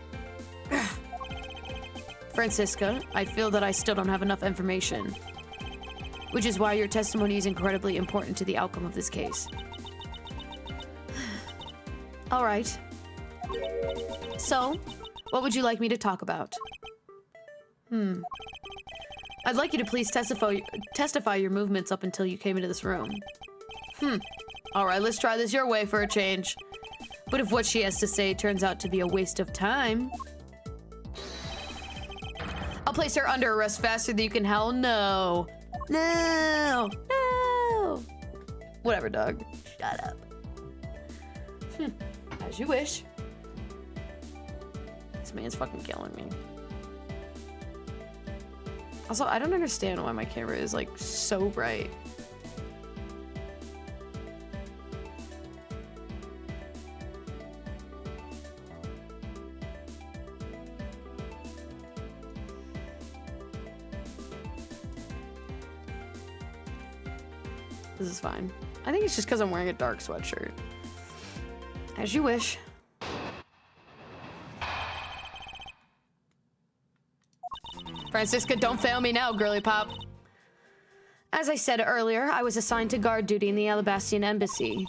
Francisca, I feel that I still don't have enough information, which is why your testimony is incredibly important to the outcome of this case. All right. So, what would you like me to talk about? I'd like you to please testify your movements up until you came into this room. All right, let's try this your way for a change. But if what she has to say turns out to be a waste of time, I'll place her under arrest faster than you can hell no. No. No. Whatever, dog. Shut up. As you wish. This man's fucking killing me. Also, I don't understand why my camera is like so bright. This is fine. I think it's just because I'm wearing a dark sweatshirt. As you wish. Francisca, don't fail me now, girly pop. As I said earlier, I was assigned to guard duty in the Alabastian embassy.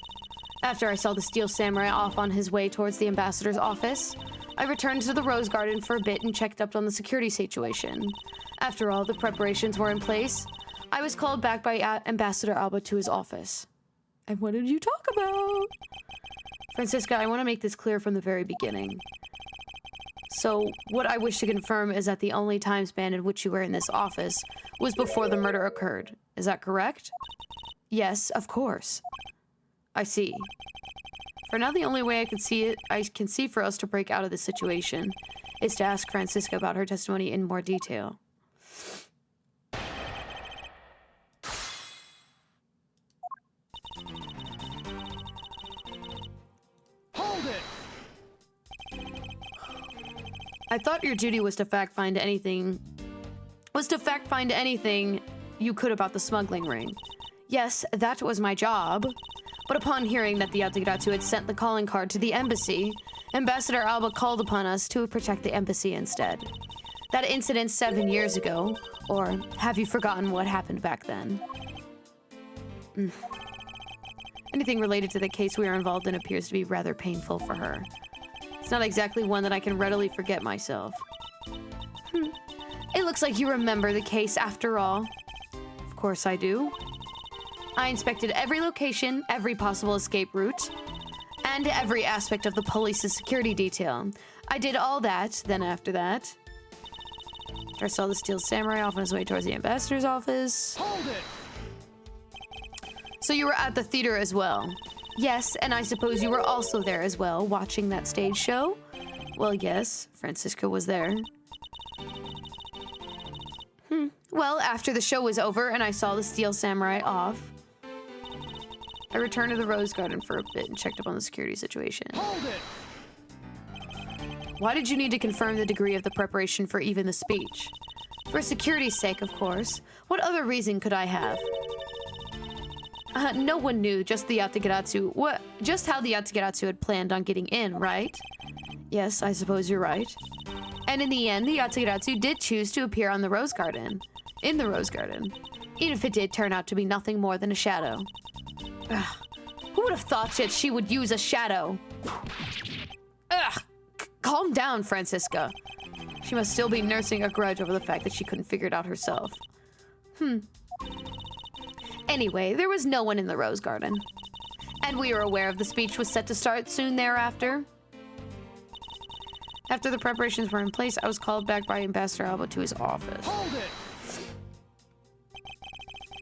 After I saw the Steel Samurai off on his way towards the ambassador's office, I returned to the Rose Garden for a bit and checked up on the security situation. After all the preparations were in place, I was called back by Ambassador Alba to his office. And what did you talk about? Francisca, I want to make this clear from the very beginning. So, what I wish to confirm is that the only time span in which you were in this office was before the murder occurred. Is that correct? Yes, of course. I see. For now, the only way I can see for us to break out of this situation is to ask Francisca about her testimony in more detail. Hold it! I thought your duty was to fact-find anything you could about the smuggling ring. Yes, that was my job. But upon hearing that the Yatagarasu had sent the calling card to the embassy, Ambassador Alba called upon us to protect the embassy instead. That incident 7 years ago, or have you forgotten what happened back then? Anything related to the case we are involved in appears to be rather painful for her. It's not exactly one that I can readily forget myself. It looks like you remember the case after all. Of course I do. I inspected every location, every possible escape route, and every aspect of the police's security detail. I did all that, then after that, I saw the Steel Samurai off on his way towards the ambassador's office. Hold it! So you were at the theater as well? Yes, and I suppose you were also there as well, watching that stage show? Well, yes, Francisca was there. Well, after the show was over and I saw the Steel Samurai off, I returned to the Rose Garden for a bit and checked up on the security situation. Hold it! Why did you need to confirm the degree of the preparation for even the speech? For security's sake, of course. What other reason could I have? No one knew, just the Yatagiratsu. Just how the Yatagiratsu had planned on getting in, right? Yes, I suppose you're right. And in the end, the Yatagiratsu did choose to appear on the Rose Garden. In the Rose Garden. Even if it did turn out to be nothing more than a shadow. Ugh. Who would have thought that she would use a shadow? Ugh. Calm down, Francisca. She must still be nursing a grudge over the fact that she couldn't figure it out herself. Anyway, there was no one in the Rose Garden. And we were aware of the speech was set to start soon thereafter. After the preparations were in place, I was called back by Ambassador Alba to his office. Hold it!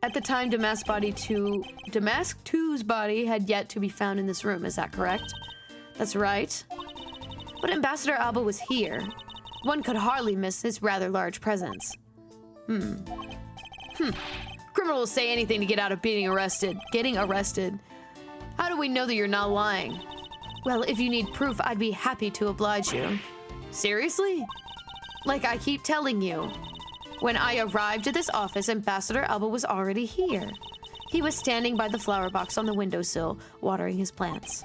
At the time, Damask 2's body had yet to be found in this room, is that correct? That's right. But Ambassador Alba was here. One could hardly miss his rather large presence. Criminals say anything to get out of getting arrested. How do we know that you're not lying? Well, if you need proof, I'd be happy to oblige you. Seriously? Like I keep telling you. When I arrived at this office, Ambassador Alba was already here. He was standing by the flower box on the windowsill, watering his plants.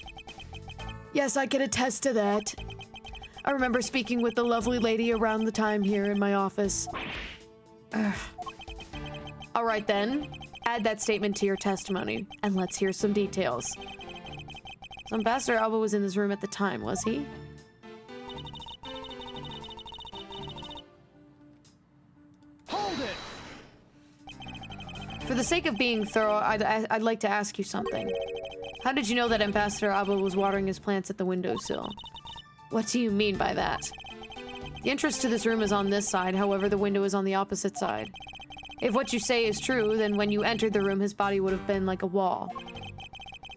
Yes, I can attest to that. I remember speaking with the lovely lady around the time here in my office. All right then, add that statement to your testimony, and let's hear some details. So Ambassador Alba was in this room at the time, was he? Hold it! For the sake of being thorough, I'd like to ask you something. How did you know that Ambassador Alba was watering his plants at the windowsill? What do you mean by that? The entrance to this room is on this side, however, the window is on the opposite side. If what you say is true, then when you entered the room, his body would have been like a wall.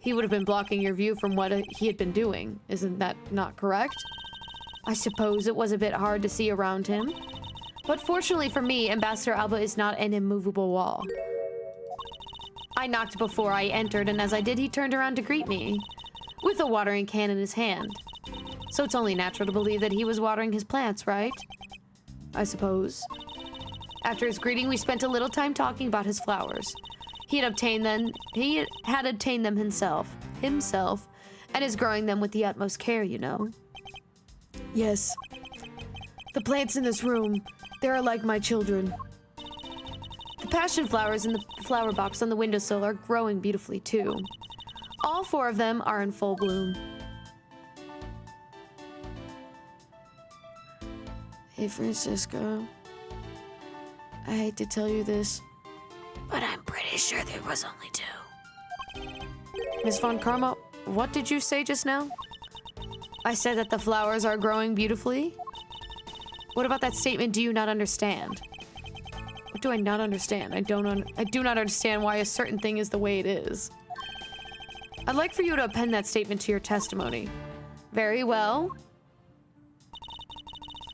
He would have been blocking your view from what he had been doing. Isn't that not correct? I suppose it was a bit hard to see around him. But fortunately for me, Ambassador Alba is not an immovable wall. I knocked before I entered, and as I did, he turned around to greet me, with a watering can in his hand. So it's only natural to believe that he was watering his plants, right? I suppose. After his greeting, we spent a little time talking about his flowers. He had obtained them himself, and is growing them with the utmost care, you know. Yes. The plants in this room, they are like my children. The passion flowers in the flower box on the windowsill are growing beautifully, too. All 4 of them are in full bloom. Hey, Francisco. I hate to tell you this, but I'm pretty sure there was only 2. Miss Von Karma, what did you say just now? I said that the flowers are growing beautifully? What about that statement do you not understand? What do I not understand? I do not understand why a certain thing is the way it is. I'd like for you to append that statement to your testimony. Very well.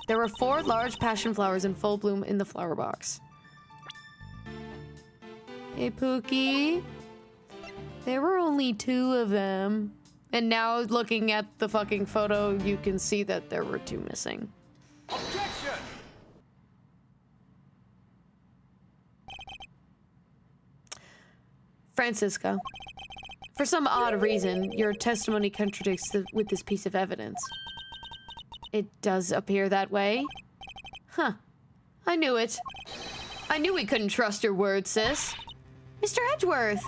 There were 4 large passion flowers in full bloom in the flower box. Hey, Pookie. There were only 2 of them. And now, looking at the fucking photo, you can see that there were 2 missing. Objection! Francisco, for some odd reason, your testimony contradicts with this piece of evidence. It does appear that way. Huh. I knew it. I knew we couldn't trust your word, sis. Mr. Edgeworth,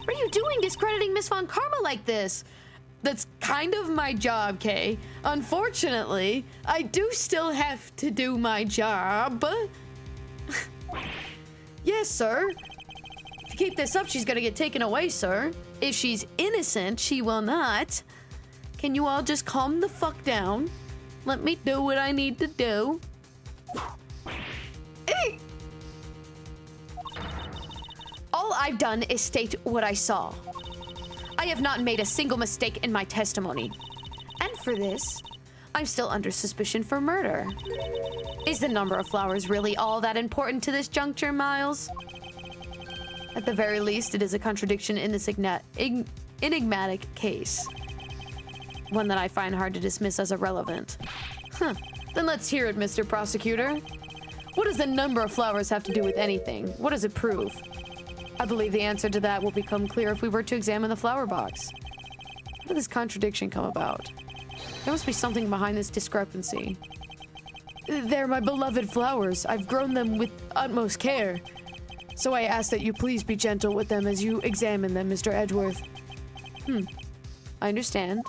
what are you doing discrediting Miss Von Karma like this? That's kind of my job, Kay. Unfortunately, I do still have to do my job. Yes, sir. If you keep this up, she's gonna get taken away, sir. If she's innocent, she will not. Can you all just calm the fuck down? Let me do what I need to do. Hey! All I've done is state what I saw. I have not made a single mistake in my testimony. And for this, I'm still under suspicion for murder. Is the number of flowers really all that important to this juncture, Miles? At the very least, it is a contradiction in this enigmatic case. One that I find hard to dismiss as irrelevant. Huh. Then let's hear it, Mr. Prosecutor. What does the number of flowers have to do with anything? What does it prove? I believe the answer to that will become clear if we were to examine the flower box. How did this contradiction come about? There must be something behind this discrepancy. They're my beloved flowers. I've grown them with utmost care. So I ask that you please be gentle with them as you examine them, Mr. Edgeworth. I understand.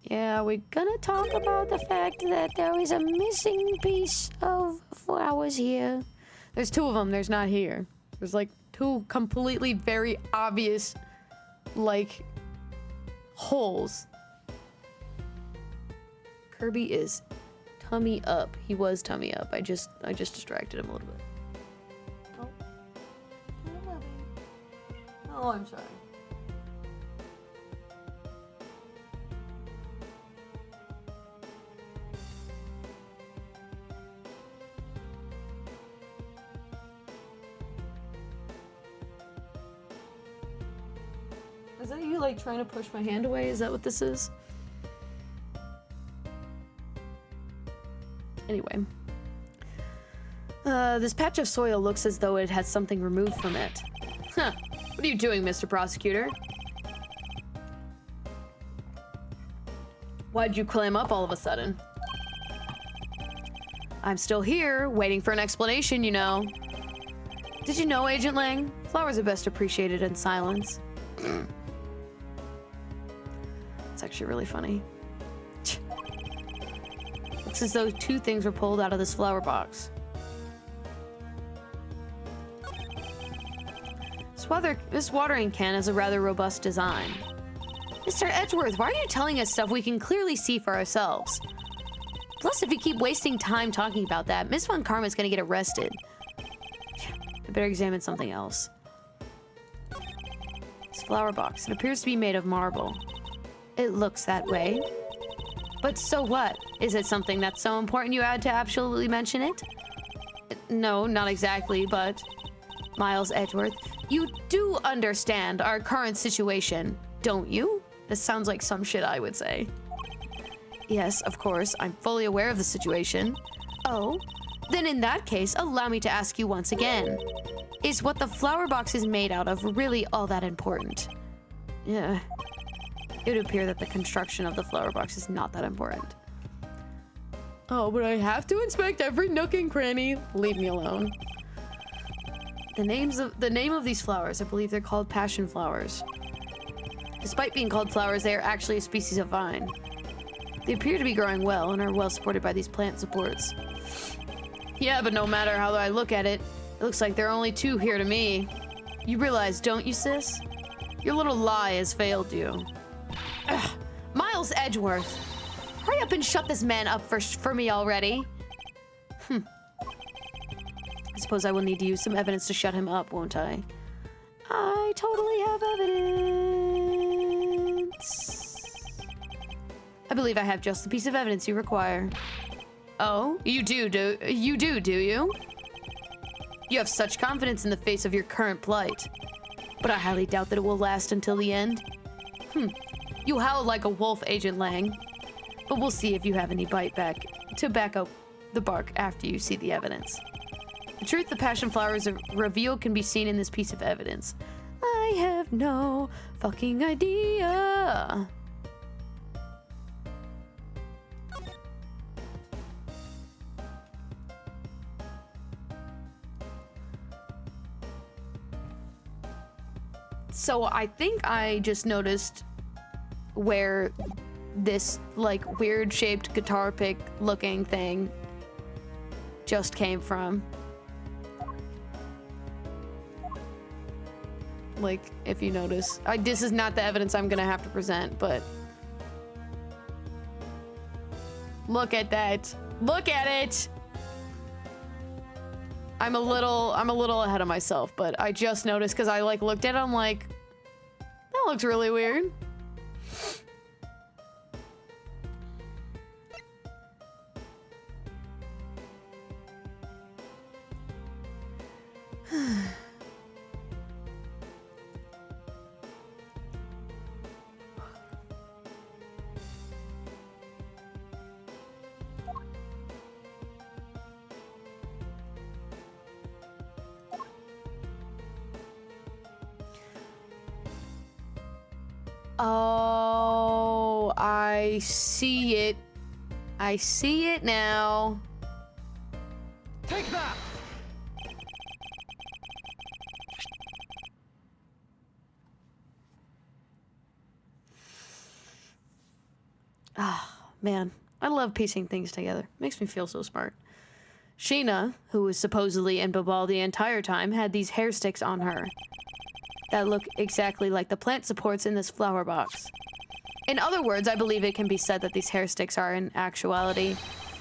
Yeah, we're gonna talk about the fact that there is a missing piece of flowers here. There's two of them, there's not here. There's like two completely very obvious, like, holes. Kirby is tummy up. He was tummy up. I just distracted him a little bit. Oh, I'm sorry. Is that you, like, trying to push my hand away? Is that what this is? Anyway. This patch of soil looks as though it has something removed from it. Huh. What are you doing, Mr. Prosecutor? Why'd you clam up all of a sudden? I'm still here, waiting for an explanation, you know. Did you know, Agent Lang? Flowers are best appreciated in silence. It's actually really funny. Looks as though two things were pulled out of this flower box. This watering can has a rather robust design. Mr. Edgeworth, why are you telling us stuff we can clearly see for ourselves? Plus, if you keep wasting time talking about that, Miss Von Karma's gonna get arrested. I better examine something else. This flower box, it appears to be made of marble. It looks that way. But so what? Is it something that's so important you had to absolutely mention it? No, not exactly, but... Miles Edgeworth, you do understand our current situation, don't you? This sounds like some shit I would say. Yes, of course, I'm fully aware of the situation. Oh, then in that case, allow me to ask you once again. Is what the flower box is made out of really all that important? Yeah. It would appear that the construction of the flower box is not that important. Oh, but I have to inspect every nook and cranny. Leave me alone. The name of these flowers, I believe they're called passion flowers. Despite being called flowers, they are actually a species of vine. They appear to be growing well and are well supported by these plant supports. Yeah, but no matter how I look at it, it looks like there are only two here to me. You realize, don't you, sis? Your little lie has failed you. Ugh. Miles Edgeworth, hurry up and shut this man up for me already. I suppose I will need to use some evidence to shut him up, won't I? I totally have evidence. I believe I have just the piece of evidence you require. Oh, you do you? You have such confidence in the face of your current plight. But I highly doubt that it will last until the end. You howl like a wolf, Agent Lang. But we'll see if you have any bite back to back up the bark after you see the evidence. The truth the passion flowers reveal can be seen in this piece of evidence. I have no fucking idea. So I think I just noticed where this like weird shaped guitar pick looking thing just came from. Like, if you notice, this is not the evidence I'm gonna have to present, but look at that. Look at it. I'm a little ahead of myself, but I just noticed because I like looked at it, I'm like, that looks really weird. Oh, I see it. I see it now. Take that! Ah, man. I love piecing things together. Makes me feel so smart. Sheena, who was supposedly in Babal the entire time, had these hair sticks on her that look exactly like the plant supports in this flower box. In other words, I believe it can be said that these hair sticks are, in actuality,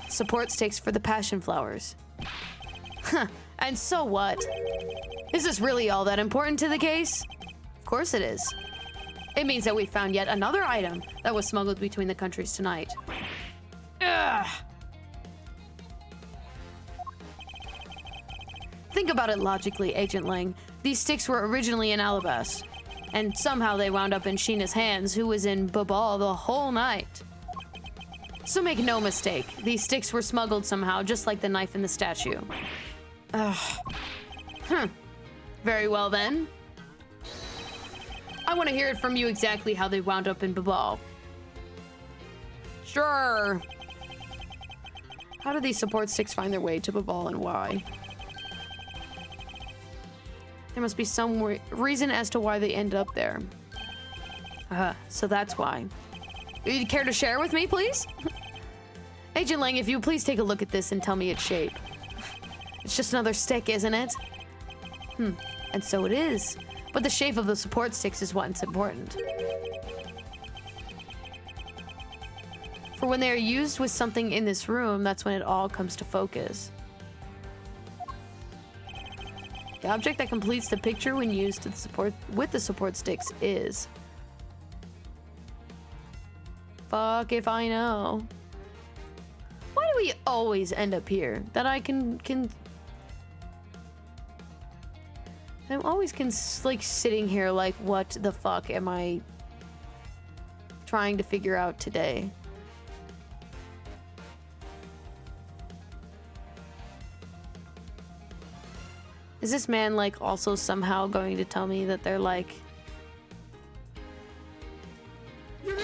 support sticks for the passion flowers. Huh, and so what? Is this really all that important to the case? Of course it is. It means that we found yet another item that was smuggled between the countries tonight. Ugh. Think about it logically, Agent Lang. These sticks were originally in Alabas, and somehow they wound up in Sheena's hands, who was in Babal the whole night. So make no mistake, these sticks were smuggled somehow, just like the knife in the statue. Ugh. Very well then. I want to hear it from you exactly how they wound up in Babal. Sure. How did these support sticks find their way to Babal and why? There must be some reason as to why they ended up there. So that's why. You'd care to share with me, please? Agent Lang, if you please take a look at this and tell me its shape. It's just another stick, isn't it? And so it is. But the shape of the support sticks is what's important. For when they are used with something in this room, that's when it all comes to focus. The object that completes the picture when used with the support sticks is... Fuck if I know. Why do we always end up here? That I can... I'm always like sitting here like, what the fuck am I trying to figure out today? Is this man like also somehow going to tell me that they're like... Eureka!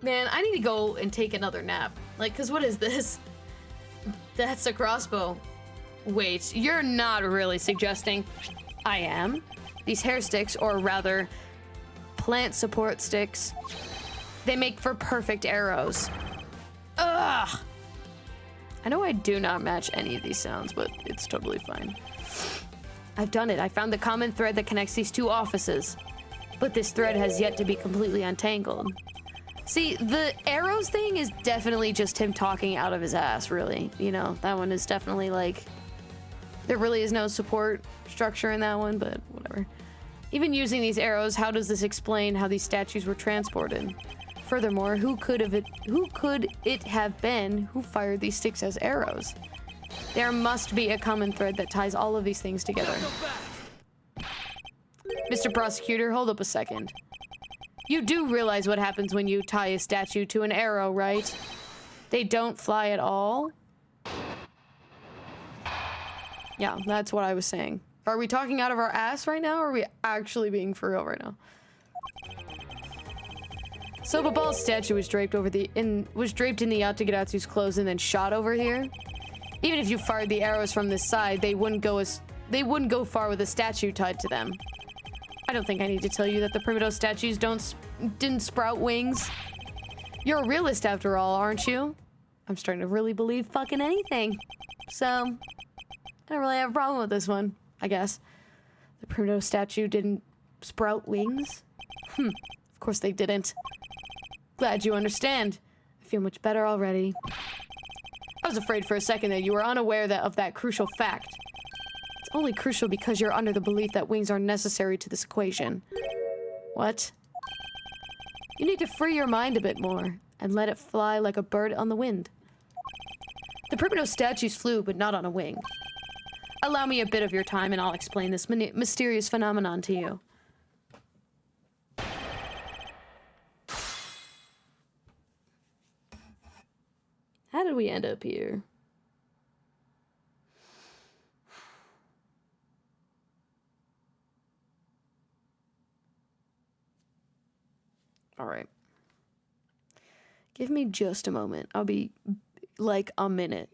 Man, I need to go and take another nap. Like, cause what is this? That's a crossbow. Wait, you're not really suggesting... I am. These hair sticks, or rather, plant support sticks, they make for perfect arrows. Ugh! I know I do not match any of these sounds, but it's totally fine. I've done it. I found the common thread that connects these two offices. But this thread has yet to be completely untangled. See, the arrows thing is definitely just him talking out of his ass, really. You know, that one is definitely like... There really is no support structure in that one, but whatever. Even using these arrows, how does this explain how these statues were transported? Furthermore, who could it have been who fired these sticks as arrows? There must be a common thread that ties all of these things together. Mr. Prosecutor, hold up a second. You do realize what happens when you tie a statue to an arrow, right? They don't fly at all? Yeah, that's what I was saying. Are we talking out of our ass right now, or are we actually being for real right now? So Babal's statue was draped in the Yatagiratsu's clothes and then shot over here. Even if you fired the arrows from this side, they wouldn't go far with a statue tied to them. I don't think I need to tell you that the Primito statues didn't sprout wings. You're a realist after all, aren't you? I'm starting to really believe fucking anything. So, I don't really have a problem with this one, I guess. The Primito statue didn't sprout wings? Of course they didn't. Glad you understand. I feel much better already. I was afraid for a second that you were unaware of that crucial fact. It's only crucial because you're under the belief that wings are necessary to this equation. What? You need to free your mind a bit more and let it fly like a bird on the wind. The primitive statues flew, but not on a wing. Allow me a bit of your time and I'll explain this mysterious phenomenon to you. How did we end up here? All right. Give me just a moment. I'll be like a minute.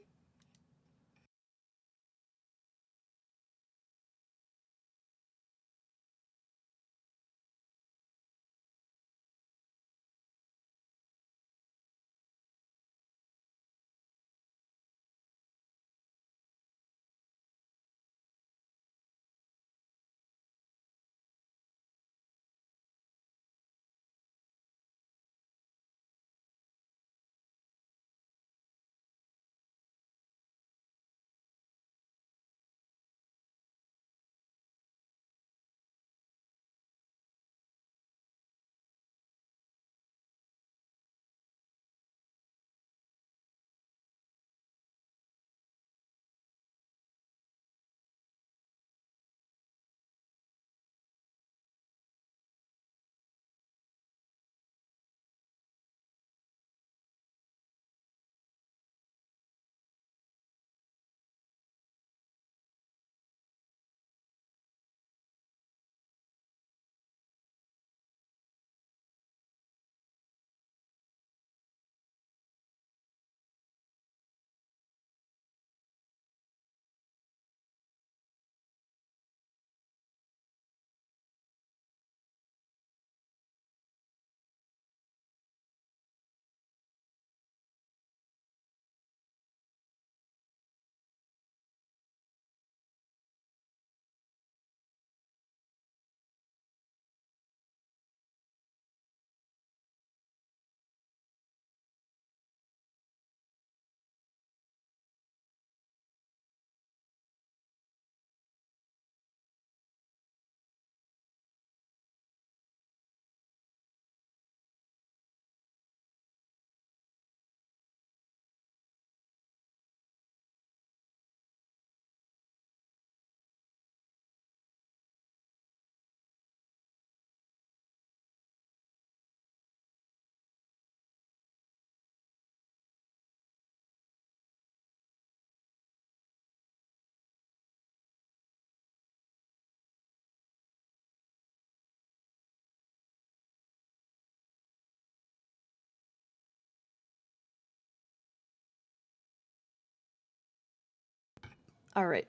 All right.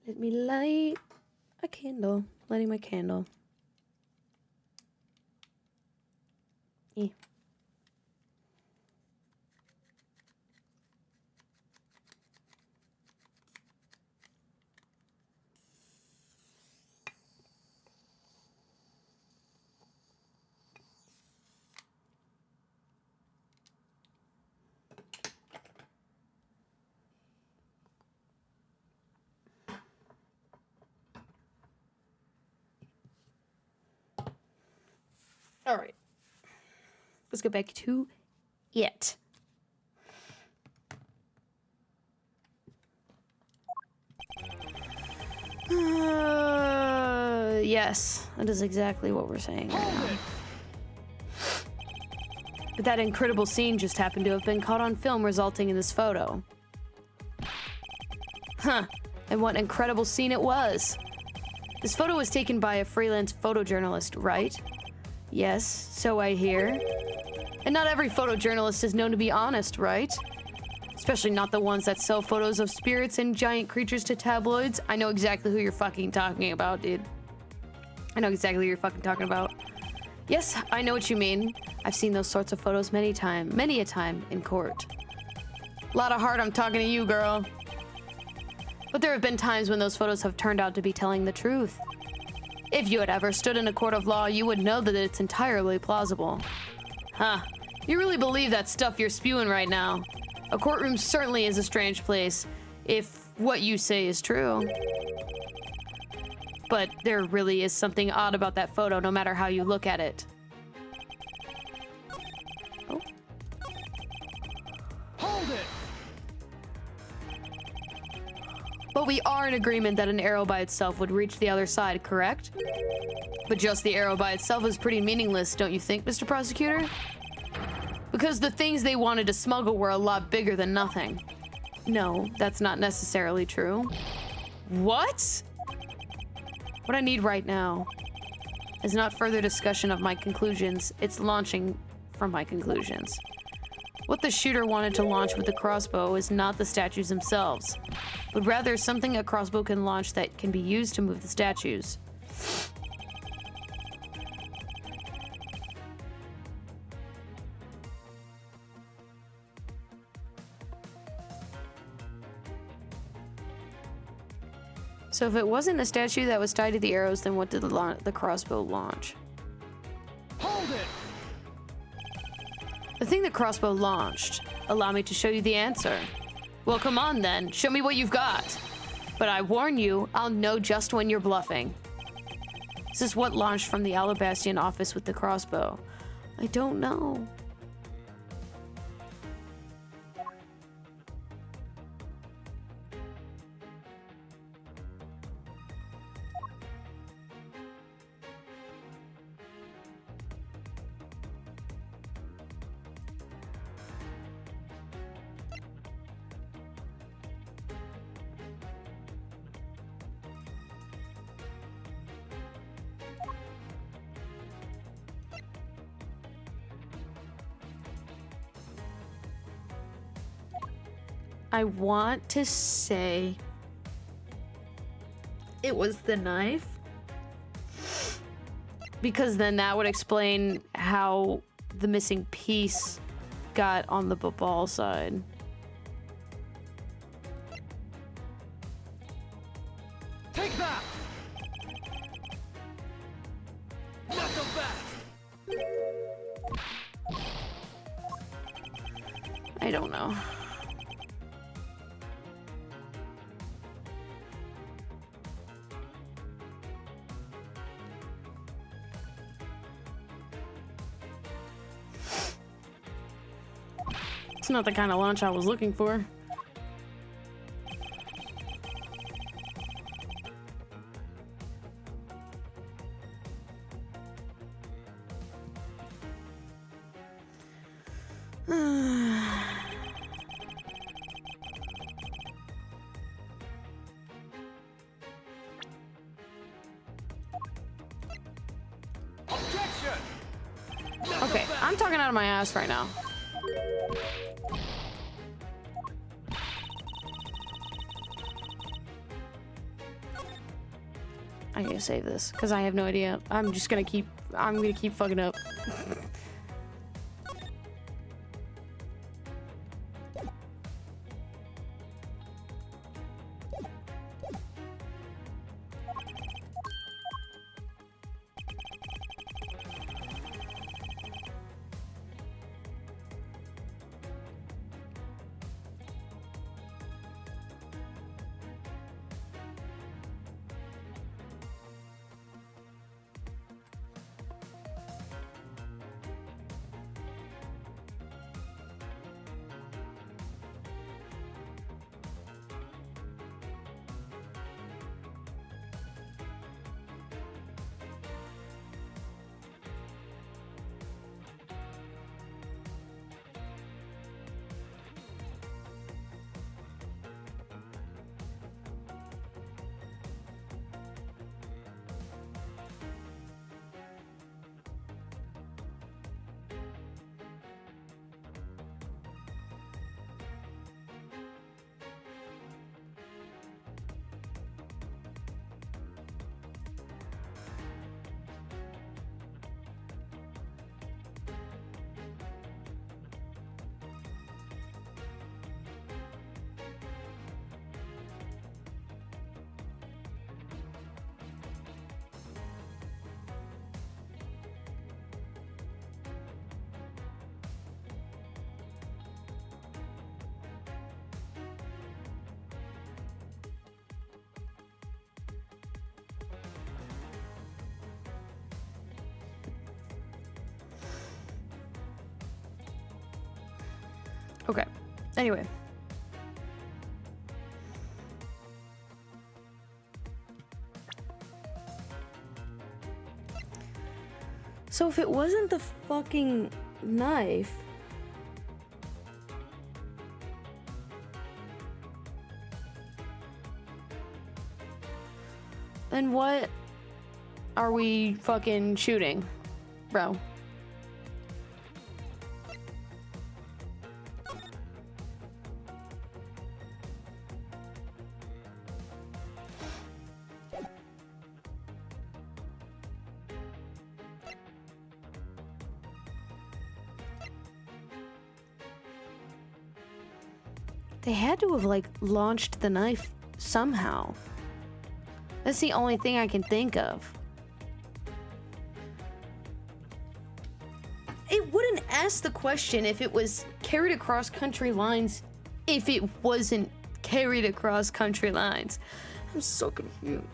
Let me light a candle. Lighting my candle. All right. Let's go back to it. Yes, that is exactly what we're saying right now. But that incredible scene just happened to have been caught on film, resulting in this photo. Huh, and what incredible scene it was. This photo was taken by a freelance photojournalist, right? Yes, so I hear. And not every photojournalist is known to be honest, right? Especially not the ones that sell photos of spirits and giant creatures to tabloids. I know exactly who you're fucking talking about, dude. I know exactly who you're fucking talking about. Yes, I know what you mean. I've seen those sorts of photos many a time in court. Lot of heart, I'm talking to you, girl. But there have been times when those photos have turned out to be telling the truth. If you had ever stood in a court of law, you would know that it's entirely plausible. Huh. You really believe that stuff you're spewing right now? A courtroom certainly is a strange place, if what you say is true. But there really is something odd about that photo, no matter how you look at it. Oh. Hold it! But we are in agreement that an arrow by itself would reach the other side, correct? But just the arrow by itself is pretty meaningless, don't you think, Mr. Prosecutor? Because the things they wanted to smuggle were a lot bigger than nothing. No, that's not necessarily true. What? What I need right now is not further discussion of my conclusions, it's launching from my conclusions. What the shooter wanted to launch with the crossbow is not the statues themselves, but rather something a crossbow can launch that can be used to move the statues. So if it wasn't a statue that was tied to the arrows, then what did the crossbow launch? Hold it! The thing the crossbow launched. Allow me to show you the answer. Well, come on then. Show me what you've got. But I warn you, I'll know just when you're bluffing. This is what launched from the Alabastian office with the crossbow. I don't know. I want to say it was the knife, because then that would explain how the missing piece got on the ball side. Take that! Not so fast! I don't know. It's not the kind of launch I was looking for. Objection! Okay, I'm talking out of my ass right now. I need to save this because I have no idea. I'm gonna keep fucking up. Okay. Anyway. So if it wasn't the fucking knife... then what are we fucking shooting, bro? They had to have, like, launched the knife somehow. That's the only thing I can think of. It wouldn't ask the question if it was carried across country lines if it wasn't carried across country lines. I'm so confused.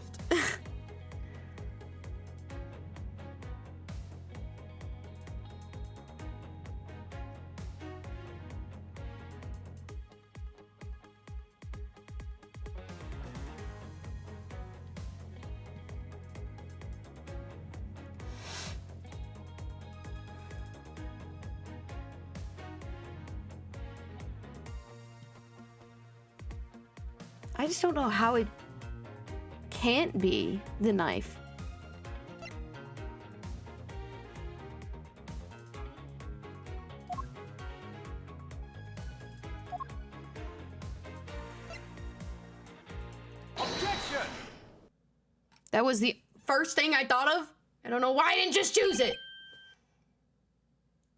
I just don't know how it can't be the knife. Objection! That was the first thing I thought of. I don't know why I didn't just choose it.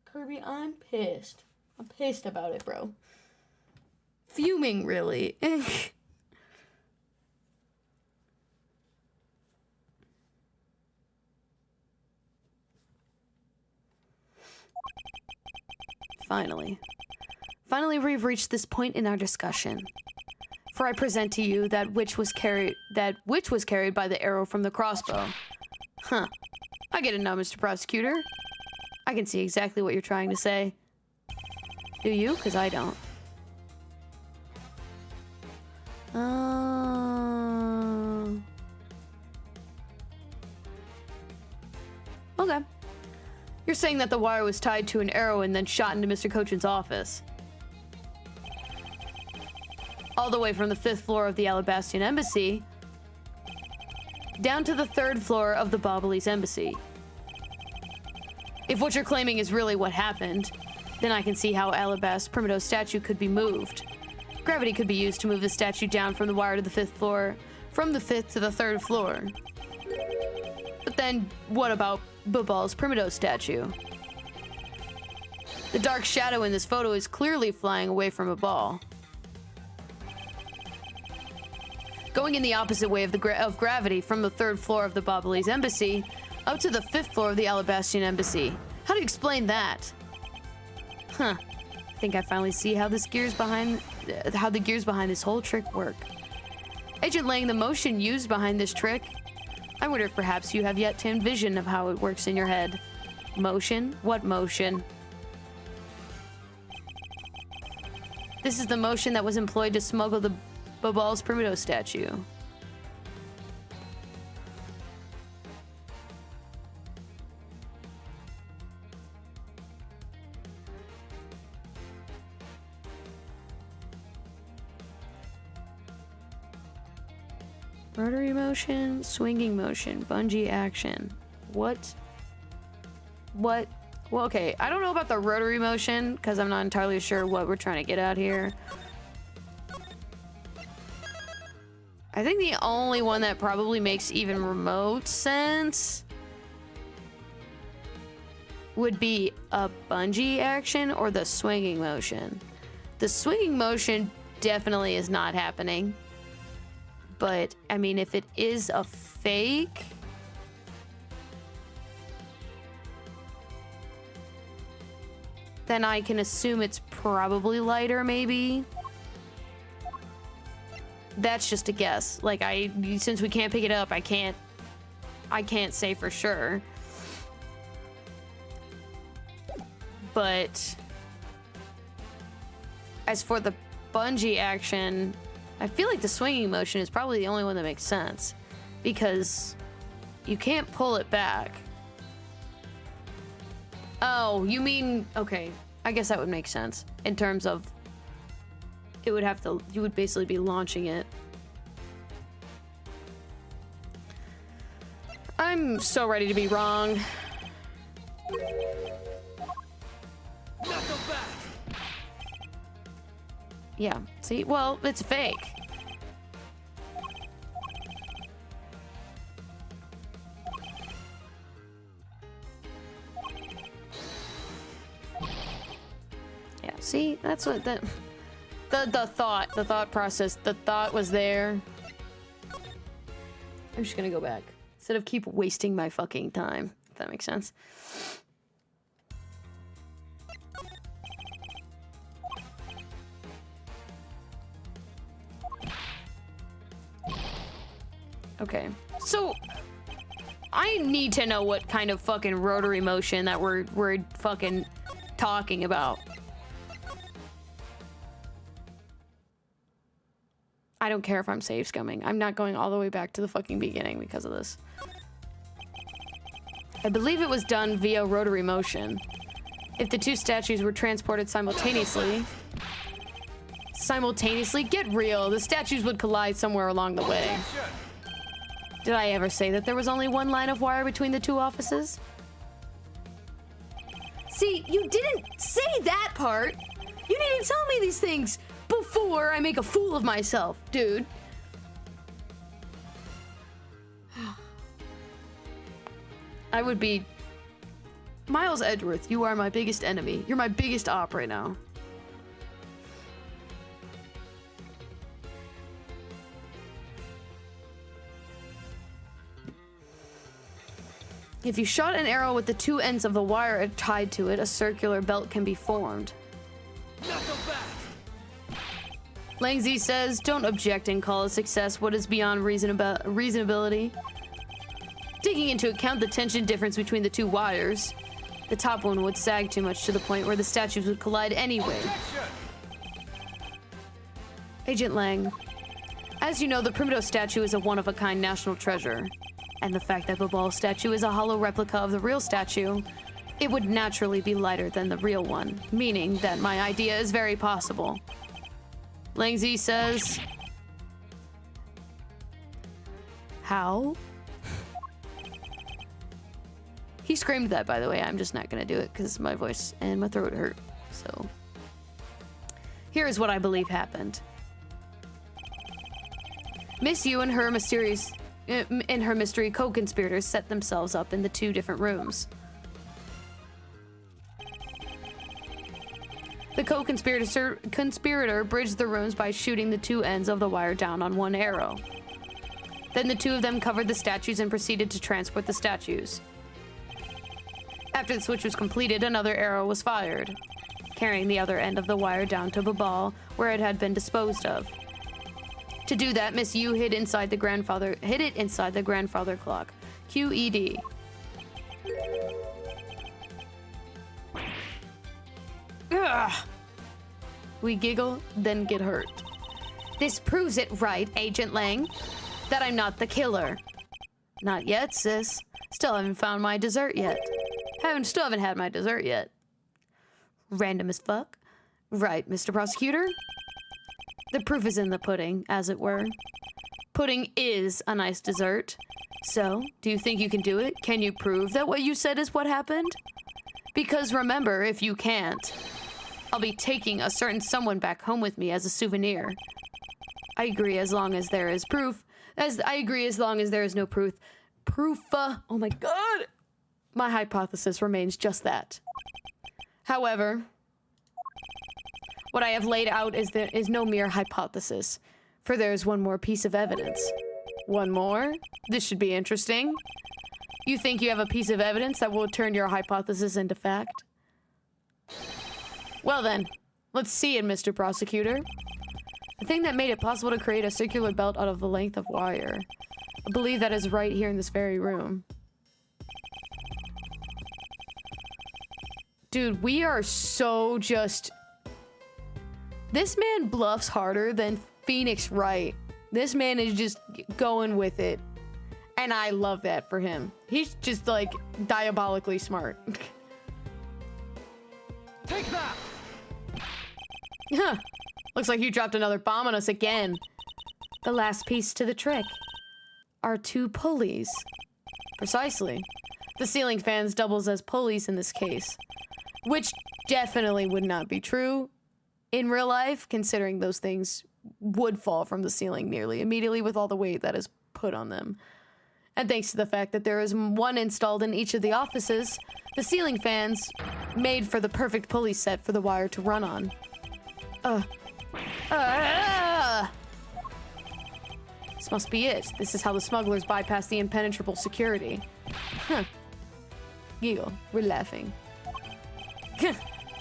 Kirby, I'm pissed. I'm pissed about it, bro. Fuming, really. Finally, we've reached this point in our discussion. For I present to you that which was carried by the arrow from the crossbow. Huh. I get it now, Mr. Prosecutor. I can see exactly what you're trying to say. Do you? Because I don't. Okay. You're saying that the wire was tied to an arrow and then shot into Mr. Cochin's office. All the way from the 5th floor of the Alabastian Embassy down to the 3rd floor of the Bobolese Embassy. If what you're claiming is really what happened, then I can see how Alabast's Primido's statue could be moved. Gravity could be used to move the statue down from the wire to the 5th floor, from the 5th to the 3rd floor. But then, what about Babal's Primido statue? The dark shadow in this photo is clearly flying away from a ball. Going in the opposite way of gravity from the 3rd floor of the Bobolese Embassy up to the 5th floor of the Alabastian Embassy. How do you explain that? Huh. I think I finally see how the gears behind this whole trick work. Agent Lang, the motion used behind this trick, I wonder if perhaps you have yet to envision of how it works in your head. Motion? What motion? This is the motion that was employed to smuggle the Babal's Primido statue. Rotary motion, swinging motion, bungee action. What? Well, okay, I don't know about the rotary motion because I'm not entirely sure what we're trying to get at here. I think the only one that probably makes even remote sense would be a bungee action or the swinging motion. The swinging motion definitely is not happening. But, I mean, if it is a fake... then I can assume it's probably lighter, maybe? That's just a guess. Like, since we can't pick it up, I can't say for sure. But As for the bungee action, I feel like the swinging motion is probably the only one that makes sense. Because you can't pull it back. Oh, you mean... Okay, I guess that would make sense. In terms of... It would have to... You would basically be launching it. I'm so ready to be wrong. Not so fast. Yeah, see? Well, it's fake. Yeah, see? That's what the thought process, the thought was there. I'm just gonna go back. Instead of keep wasting my fucking time, if that makes sense. Okay, so I need to know what kind of fucking rotary motion that we're fucking talking about. I don't care if I'm save scumming. I'm not going all the way back to the fucking beginning because of this. I believe it was done via rotary motion. If the two statues were transported simultaneously... Get real! The statues would collide somewhere along the way. Did I ever say that there was only one line of wire between the two offices? See, you didn't say that part! You didn't tell me these things before I make a fool of myself, dude. I would be... Miles Edgeworth, you are my biggest enemy. You're my biggest op right now. If you shot an arrow with the two ends of the wire tied to it, a circular belt can be formed. Not so fast. Langzy says, don't object and call a success what is beyond reasonability. Taking into account the tension difference between the two wires, the top one would sag too much to the point where the statues would collide anyway. Agent Lang, as you know, the Primito statue is a one-of-a-kind national treasure. And the fact that the ball statue is a hollow replica of the real statue, it would naturally be lighter than the real one, meaning that my idea is very possible. Langzy says... How? He screamed that, by the way. I'm just not gonna do it because my voice and my throat hurt. So... Here is what I believe happened. Miss Yu and her mystery co-conspirators set themselves up in the two different rooms. The co-conspirator bridged the rooms by shooting the two ends of the wire down on one arrow. Then the two of them covered the statues and proceeded to transport the statues. After the switch was completed, another arrow was fired, carrying the other end of the wire down to Babal, where it had been disposed of. To do that, Miss Yu hid it inside the grandfather clock. QED. Ugh. We giggle, then get hurt. This proves it, right, Agent Lang? That I'm not the killer. Not yet, sis. Still haven't found my dessert yet. Still haven't had my dessert yet. Random as fuck. Right, Mr. Prosecutor? The proof is in the pudding, as it were. Pudding is a nice dessert. So, do you think you can do it? Can you prove that what you said is what happened? Because remember, if you can't, I'll be taking a certain someone back home with me as a souvenir. I agree as long as there is proof. I agree as long as there is no proof. Oh my god! My hypothesis remains just that. However... What I have laid out is no mere hypothesis, for there is one more piece of evidence. One more? This should be interesting. You think you have a piece of evidence that will turn your hypothesis into fact? Well then, let's see it, Mr. Prosecutor. The thing that made it possible to create a circular belt out of the length of wire. I believe that is right here in this very room. Dude, we are so just... This man bluffs harder than Phoenix Wright. This man is just going with it. And I love that for him. He's just like diabolically smart. Take that! Huh. Looks like you dropped another bomb on us again. The last piece to the trick are 2 pulleys. Precisely. The ceiling fans doubles as pulleys in this case. Which definitely would not be true in real life, considering those things would fall from the ceiling nearly immediately with all the weight that is put on them. And thanks to the fact that there is one installed in each of the offices, the ceiling fans made for the perfect pulley set for the wire to run on. This must be it. This is how the smugglers bypass the impenetrable security. Huh. Giggle. We're laughing.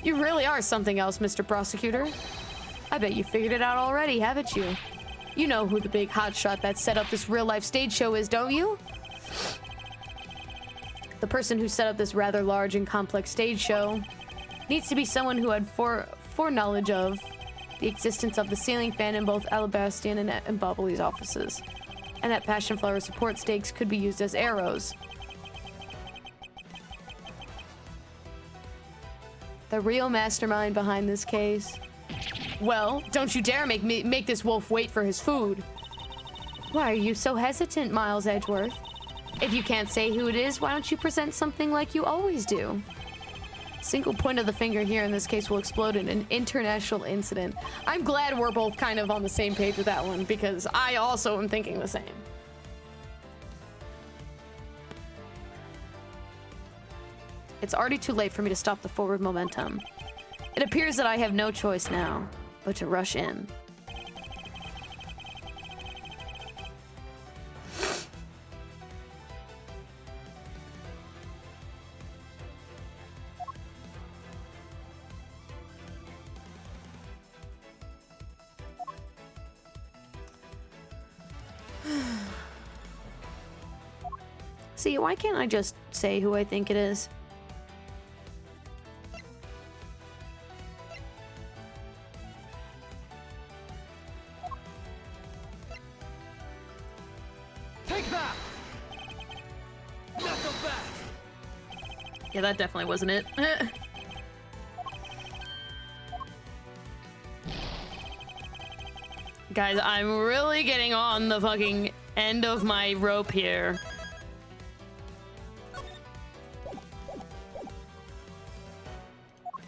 You really are something else, Mr. Prosecutor. I bet you figured it out already, haven't you? You know who the big hotshot that set up this real-life stage show is, don't you? The person who set up this rather large and complex stage show needs to be someone who had foreknowledge of the existence of the ceiling fan in both Alabastian and Bubbly's offices, and that passion flower support stakes could be used as arrows. The real mastermind behind this case. Well, don't you dare make this wolf wait for his food. Why are you so hesitant, Miles Edgeworth? If you can't say who it is, why don't you present something like you always do? Single point of the finger here in this case will explode in an international incident. I'm glad we're both kind of on the same page with that one, because I also am thinking the same. It's already too late for me to stop the forward momentum. It appears that I have no choice now, but to rush in. See, why can't I just say who I think it is? Take that! Not so fast! Yeah, that definitely wasn't it. Guys, I'm really getting on the fucking end of my rope here.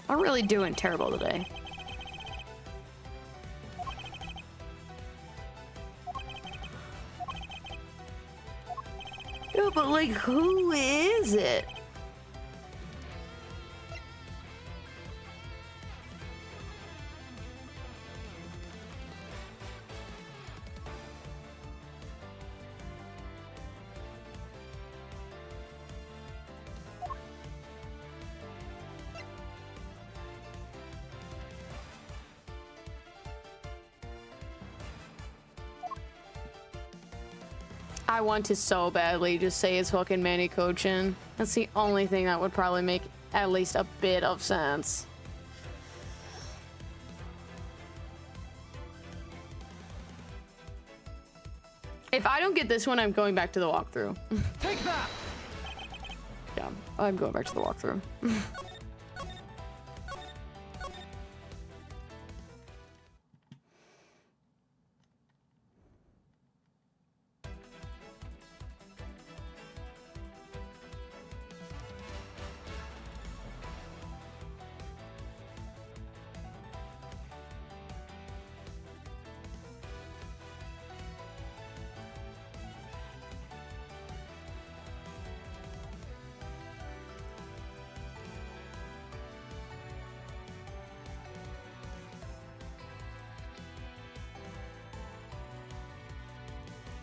I'm really doing terrible today. Yeah, but like, who is it? I want to so badly just say it's fucking Manny Cochin. That's the only thing that would probably make at least a bit of sense. If I don't get this one, I'm going back to the walkthrough. Take that! Yeah, I'm going back to the walkthrough.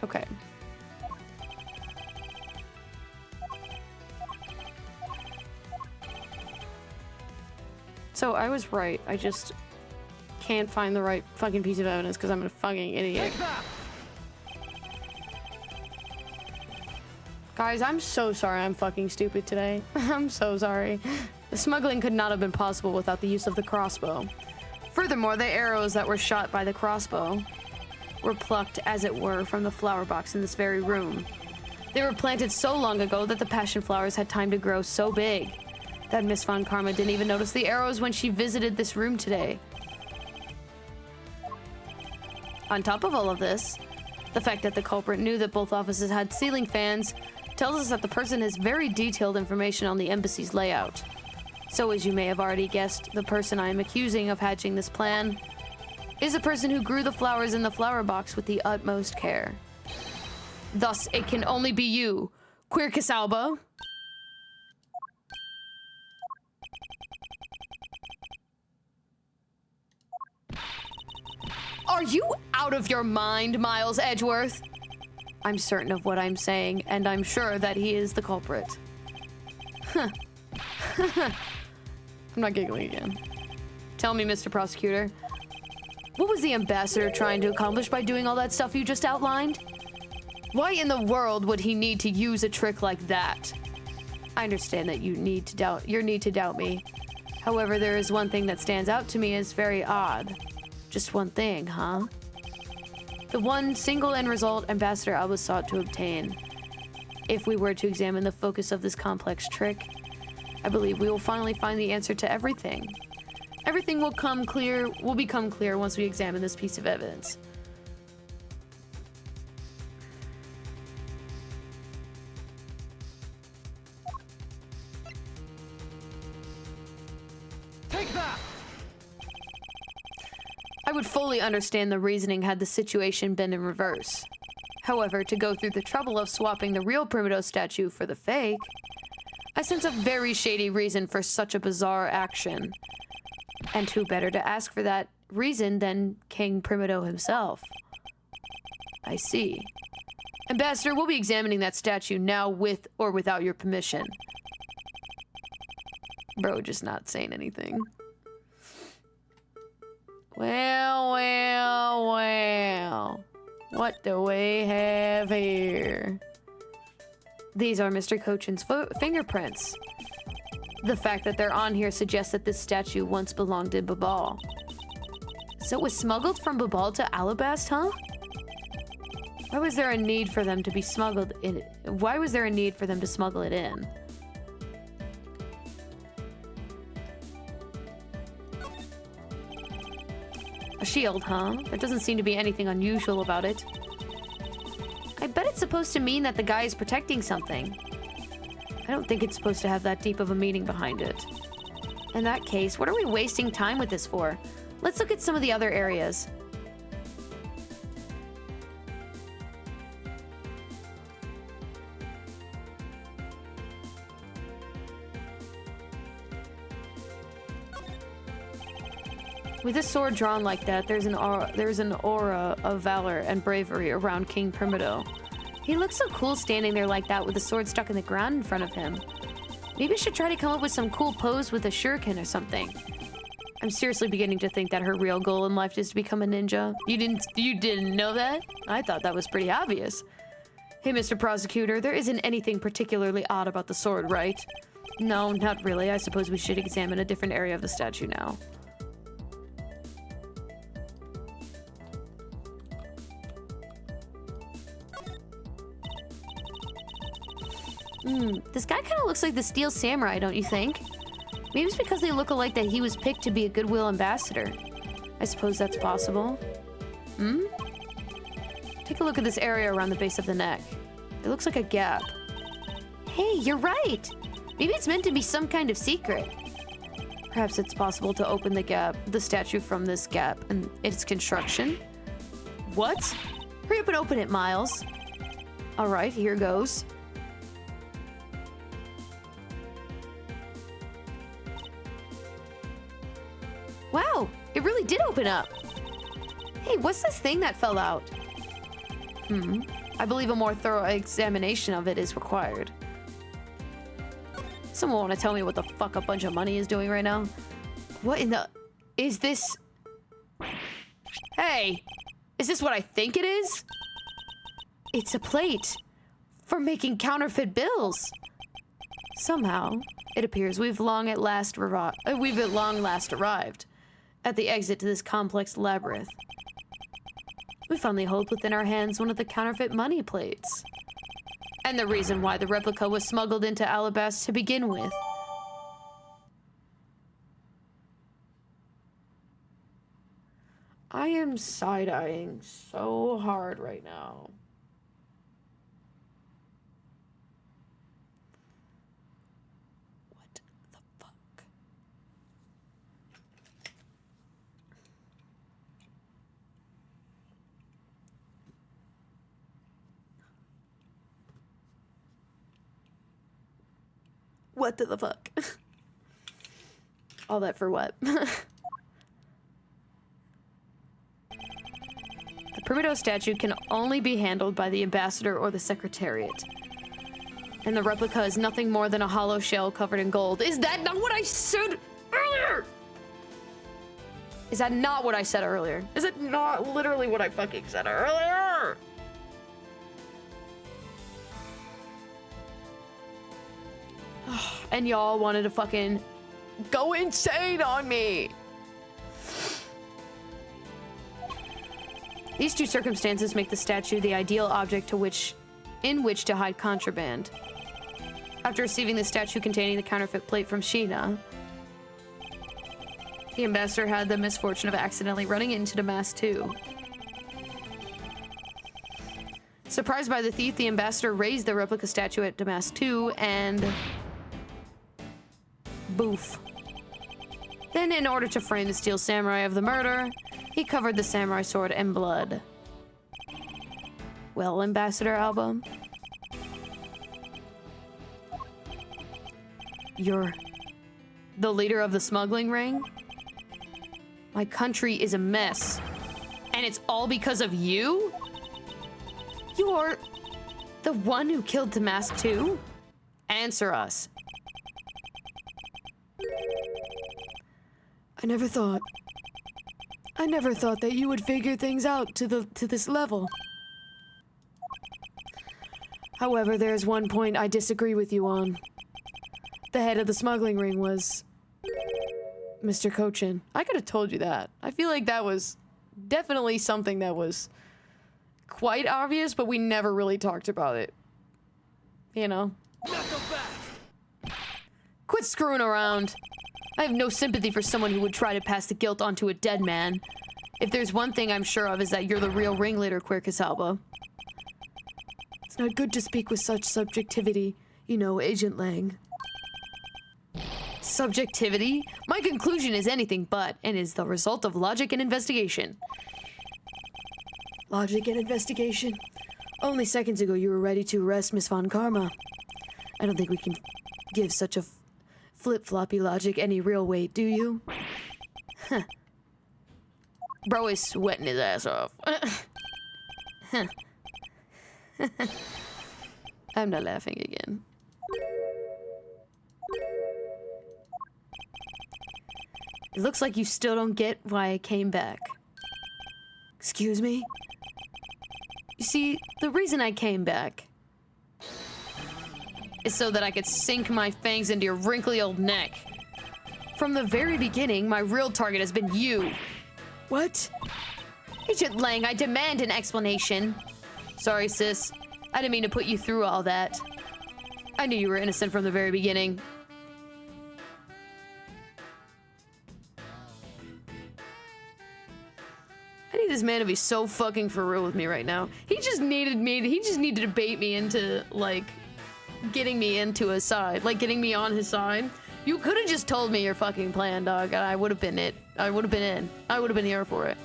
Okay. So I was right. I just can't find the right fucking piece of evidence because I'm a fucking idiot. Take that! Guys, I'm so sorry I'm fucking stupid today. I'm so sorry. The smuggling could not have been possible without the use of the crossbow. Furthermore, the arrows that were shot by the crossbow were plucked, as it were, from the flower box in this very room. They were planted so long ago that the passion flowers had time to grow so big that Miss Von Karma didn't even notice the arrows when she visited this room today. On top of all of this, the fact that the culprit knew that both offices had ceiling fans tells us that the person has very detailed information on the embassy's layout. So, as you may have already guessed, the person I am accusing of hatching this plan is the person who grew the flowers in the flower box with the utmost care. Thus, it can only be you, Queer Casalba. Are you out of your mind, Miles Edgeworth? I'm certain of what I'm saying, and I'm sure that he is the culprit. Huh. I'm not giggling again. Tell me, Mr. Prosecutor, what was the ambassador trying to accomplish by doing all that stuff you just outlined? Why in the world would he need to use a trick like that? I understand that your need to doubt me. However, there is one thing that stands out to me as very odd. Just one thing, huh? The one single end result Ambassador Alba sought to obtain. If we were to examine the focus of this complex trick, I believe we will finally find the answer to everything. Everything will become clear once we examine this piece of evidence. Take that! I would fully understand the reasoning had the situation been in reverse. However, to go through the trouble of swapping the real Primito statue for the fake, I sense a very shady reason for such a bizarre action. And who better to ask for that reason than King Primito himself? I see. Ambassador, we'll be examining that statue now with or without your permission. Bro, just not saying anything. Well. What do we have here? These are Mr. Cochin's fingerprints. The fact that they're on here suggests that this statue once belonged in Babal. So it was smuggled from Babal to Alabast, huh? Why was there a need for them to be smuggled in? Why was there a need for them to smuggle it in? A shield, huh? There doesn't seem to be anything unusual about it. I bet it's supposed to mean that the guy is protecting something. I don't think it's supposed to have that deep of a meaning behind it. In that case, what are we wasting time with this for? Let's look at some of the other areas. With a sword drawn like that, there's an aura of valor and bravery around King Primito. He looks so cool standing there like that with the sword stuck in the ground in front of him. Maybe I should try to come up with some cool pose with a shuriken or something. I'm seriously beginning to think that her real goal in life is to become a ninja. You didn't know that? I thought that was pretty obvious. Hey, Mr. Prosecutor, there isn't anything particularly odd about the sword, right? No, not really. I suppose we should examine a different area of the statue now. This guy kind of looks like the Steel Samurai, don't you think? Maybe it's because they look alike that he was picked to be a goodwill ambassador. I suppose that's possible. Take a look at this area around the base of the neck. It looks like a gap. Hey, you're right! Maybe it's meant to be some kind of secret. Perhaps it's possible to open the statue from this gap and its construction. What? Hurry up and open it, Miles. Alright, here goes. Wow, it really did open up. Hey, what's this thing that fell out? I believe a more thorough examination of it is required. Someone want to tell me what the fuck a bunch of money is doing right now? What in the... Is this... Hey! Is this what I think it is? It's a plate for making counterfeit bills. Somehow, it appears we've at long last arrived. at the exit to this complex labyrinth. We finally hold within our hands one of the counterfeit money plates. And the reason why the replica was smuggled into Alabasta to begin with. I am side-eyeing so hard right now. What the fuck? What the fuck? All that for what? The Primito statue can only be handled by the ambassador or the secretariat. And the replica is nothing more than a hollow shell covered in gold. Is that not what I said earlier? Is that not what I said earlier? Is it not literally what I fucking said earlier? And y'all wanted to fucking go insane on me. These two circumstances make the statue the ideal object in which to hide contraband. After receiving the statue containing the counterfeit plate from Sheena, the ambassador had the misfortune of accidentally running into Damask 2. Surprised by the thief, the ambassador raised the replica statue at Damask 2 and... boof. Then, in order to frame the steel samurai of the murder, he covered the samurai sword in blood. Well, Ambassador Alba? You're the leader of the smuggling ring? My country is a mess. And it's all because of you? You're the one who killed Damask too? Answer us. I never thought that you would figure things out to this level. However, there's one point I disagree with you on. The head of the smuggling ring was Mr. Cochin. I could have told you that. I feel like that was definitely something that was quite obvious, but we never really talked about it. You know? Quit screwing around. I have no sympathy for someone who would try to pass the guilt onto a dead man. If there's one thing I'm sure of is that you're the real ringleader, Quercus Alba. It's not good to speak with such subjectivity, you know, Agent Lang. Subjectivity? My conclusion is anything but, and is the result of logic and investigation. Logic and investigation? Only seconds ago you were ready to arrest Miss Von Karma. I don't think we can give such a flip-floppy logic any real weight, do you? Huh. Bro is sweating his ass off. Huh. I'm not laughing again. It looks like you still don't get why I came back. Excuse me? You see, the reason I came back is so that I could sink my fangs into your wrinkly old neck. From the very beginning, my real target has been you. What? Agent Lang, I demand an explanation. Sorry, sis. I didn't mean to put you through all that. I knew you were innocent from the very beginning. I need this man to be so fucking for real with me right now. He just needed to bait me into, like, getting me into his side. Like, getting me on his side. You could have just told me your fucking plan, dog, and I would have been it. I would have been in. I would have been here for it.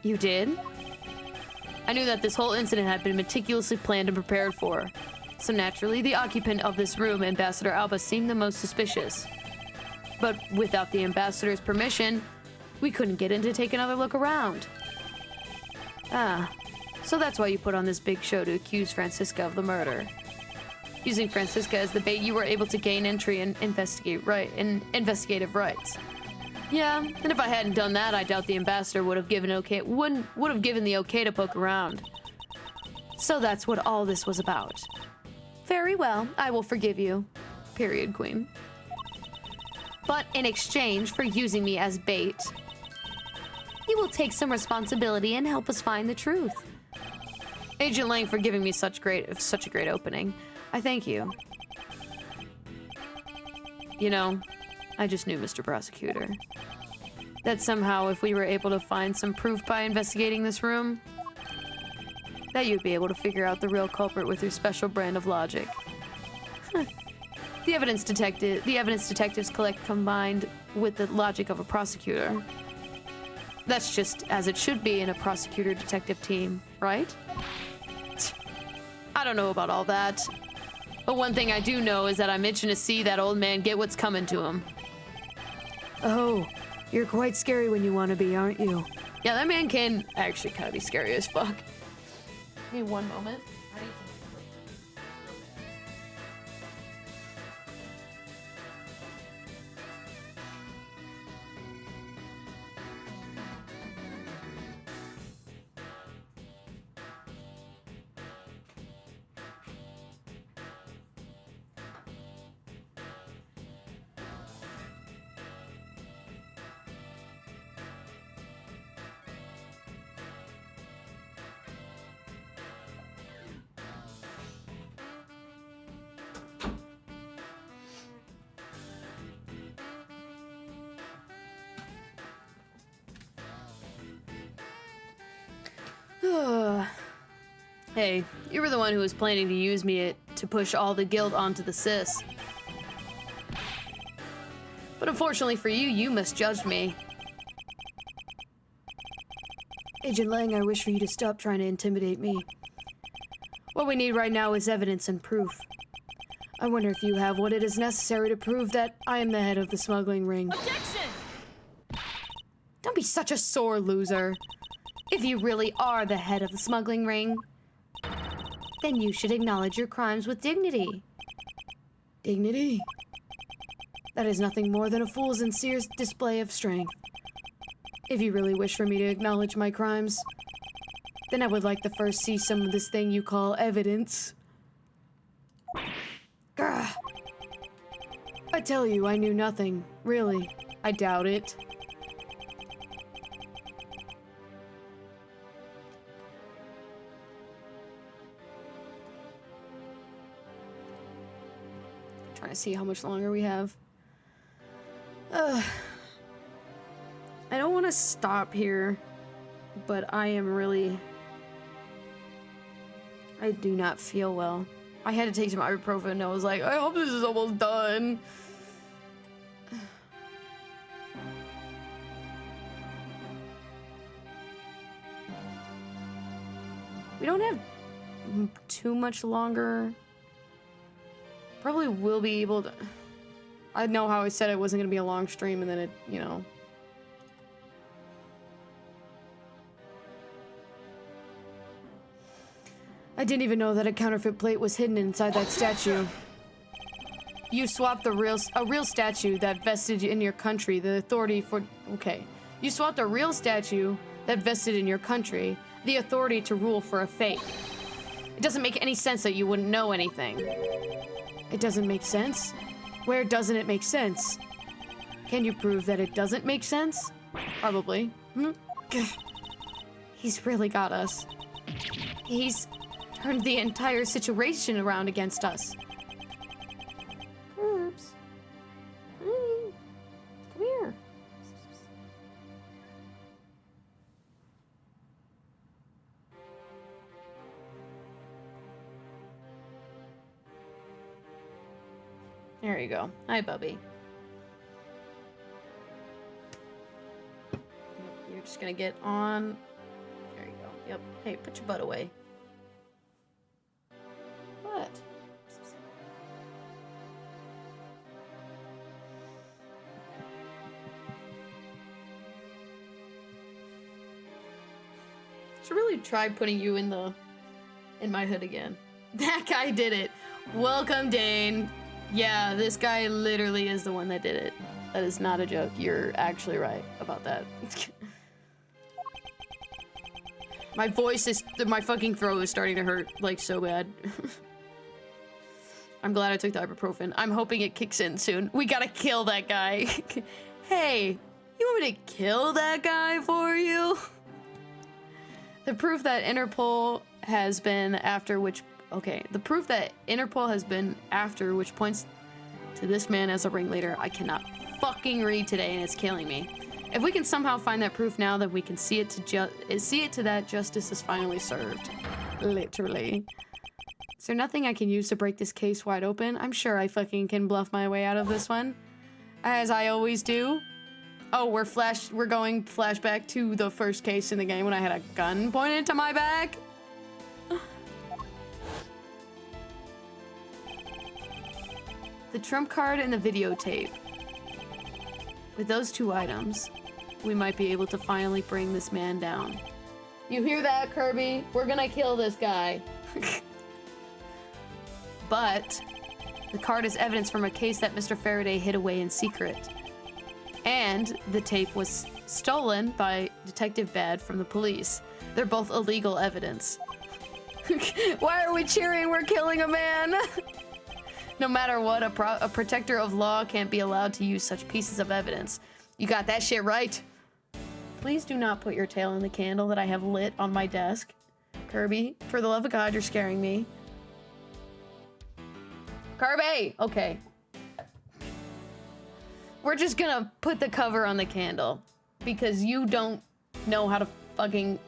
You did? I knew that this whole incident had been meticulously planned and prepared for. So naturally, the occupant of this room, Ambassador Alba, seemed the most suspicious. But without the ambassador's permission, we couldn't get in to take another look around. Ah, so that's why you put on this big show to accuse Francisca of the murder. Using Francisca as the bait, you were able to gain entry and investigative rights. Yeah, and if I hadn't done that, I doubt the ambassador would have given the okay to poke around. So that's what all this was about. Very well, I will forgive you. Period, Queen. But in exchange for using me as bait, you will take some responsibility and help us find the truth. Agent Lang for giving me such a great opening. I thank you. You know, I just knew, Mr. Prosecutor, that somehow if we were able to find some proof by investigating this room, that you'd be able to figure out the real culprit with your special brand of logic. The evidence detectives collect combined with the logic of a prosecutor. That's just as it should be in a prosecutor-detective team, right? I don't know about all that. But one thing I do know is that I'm itching to see that old man get what's coming to him. Oh, you're quite scary when you want to be, aren't you? Yeah, that man can actually kind of be scary as fuck. Give me one moment. Hey, you were the one who was planning to use me to push all the guilt onto the sis. But unfortunately for you, you misjudged me. Agent Lang, I wish for you to stop trying to intimidate me. What we need right now is evidence and proof. I wonder if you have what it is necessary to prove that I am the head of the smuggling ring. Objection! Don't be such a sore loser. If you really are the head of the smuggling ring, then you should acknowledge your crimes with dignity. Dignity? That is nothing more than a fool's sincere display of strength. If you really wish for me to acknowledge my crimes, then I would like to first see some of this thing you call evidence. Grr. I tell you, I knew nothing. Really. I doubt it. Trying to see how much longer we have. I don't want to stop here, but I am really... I do not feel well. I had to take some ibuprofen and I was like, I hope this is almost done. We don't have too much longer. Probably will be able to... I know how I said it wasn't going to be a long stream, and then it, you know... I didn't even know that a counterfeit plate was hidden inside that statue. You swapped a real statue that vested in your country, the authority for... Okay. You swapped a real statue that vested in your country, the authority to rule for a fake. It doesn't make any sense that you wouldn't know anything. It doesn't make sense? Where doesn't it make sense? Can you prove that it doesn't make sense? Probably. He's really got us. He's turned the entire situation around against us. Herbs. Come here. There you go. Hi, Bubby. Yep, you're just gonna get on. There you go. Yep. Hey, put your butt away. What? Should really try putting you in my hood again. That guy did it. Welcome, Dane. Yeah, this guy literally is the one that did it. That is not a joke. You're actually right about that. My fucking throat is starting to hurt, like, so bad. I'm glad I took the ibuprofen. I'm hoping it kicks in soon. We gotta kill that guy. Hey, you want me to kill that guy for you? The proof that Interpol has been after which... Okay, the proof that Interpol has been after which points to this man as a ringleader. I cannot fucking read today and it's killing me. If we can somehow find that proof now, then we can see it to that justice is finally served. Literally. Is there nothing I can use to break this case wide open? I'm sure I fucking can bluff my way out of this one. As I always do. Oh, we're going flashback to the first case in the game when I had a gun pointed to my back. The trump card and the videotape. With those two items, we might be able to finally bring this man down. You hear that, Kirby? We're gonna kill this guy. But the card is evidence from a case that Mr. Faraday hid away in secret. And the tape was stolen by Detective Bad from the police. They're both illegal evidence. Why are we cheering? We're killing a man! No matter what, a protector of law can't be allowed to use such pieces of evidence. You got that shit right. Please do not put your tail in the candle that I have lit on my desk. Kirby, for the love of God, you're scaring me. Kirby! Okay. We're just gonna put the cover on the candle. Because you don't know how to fucking...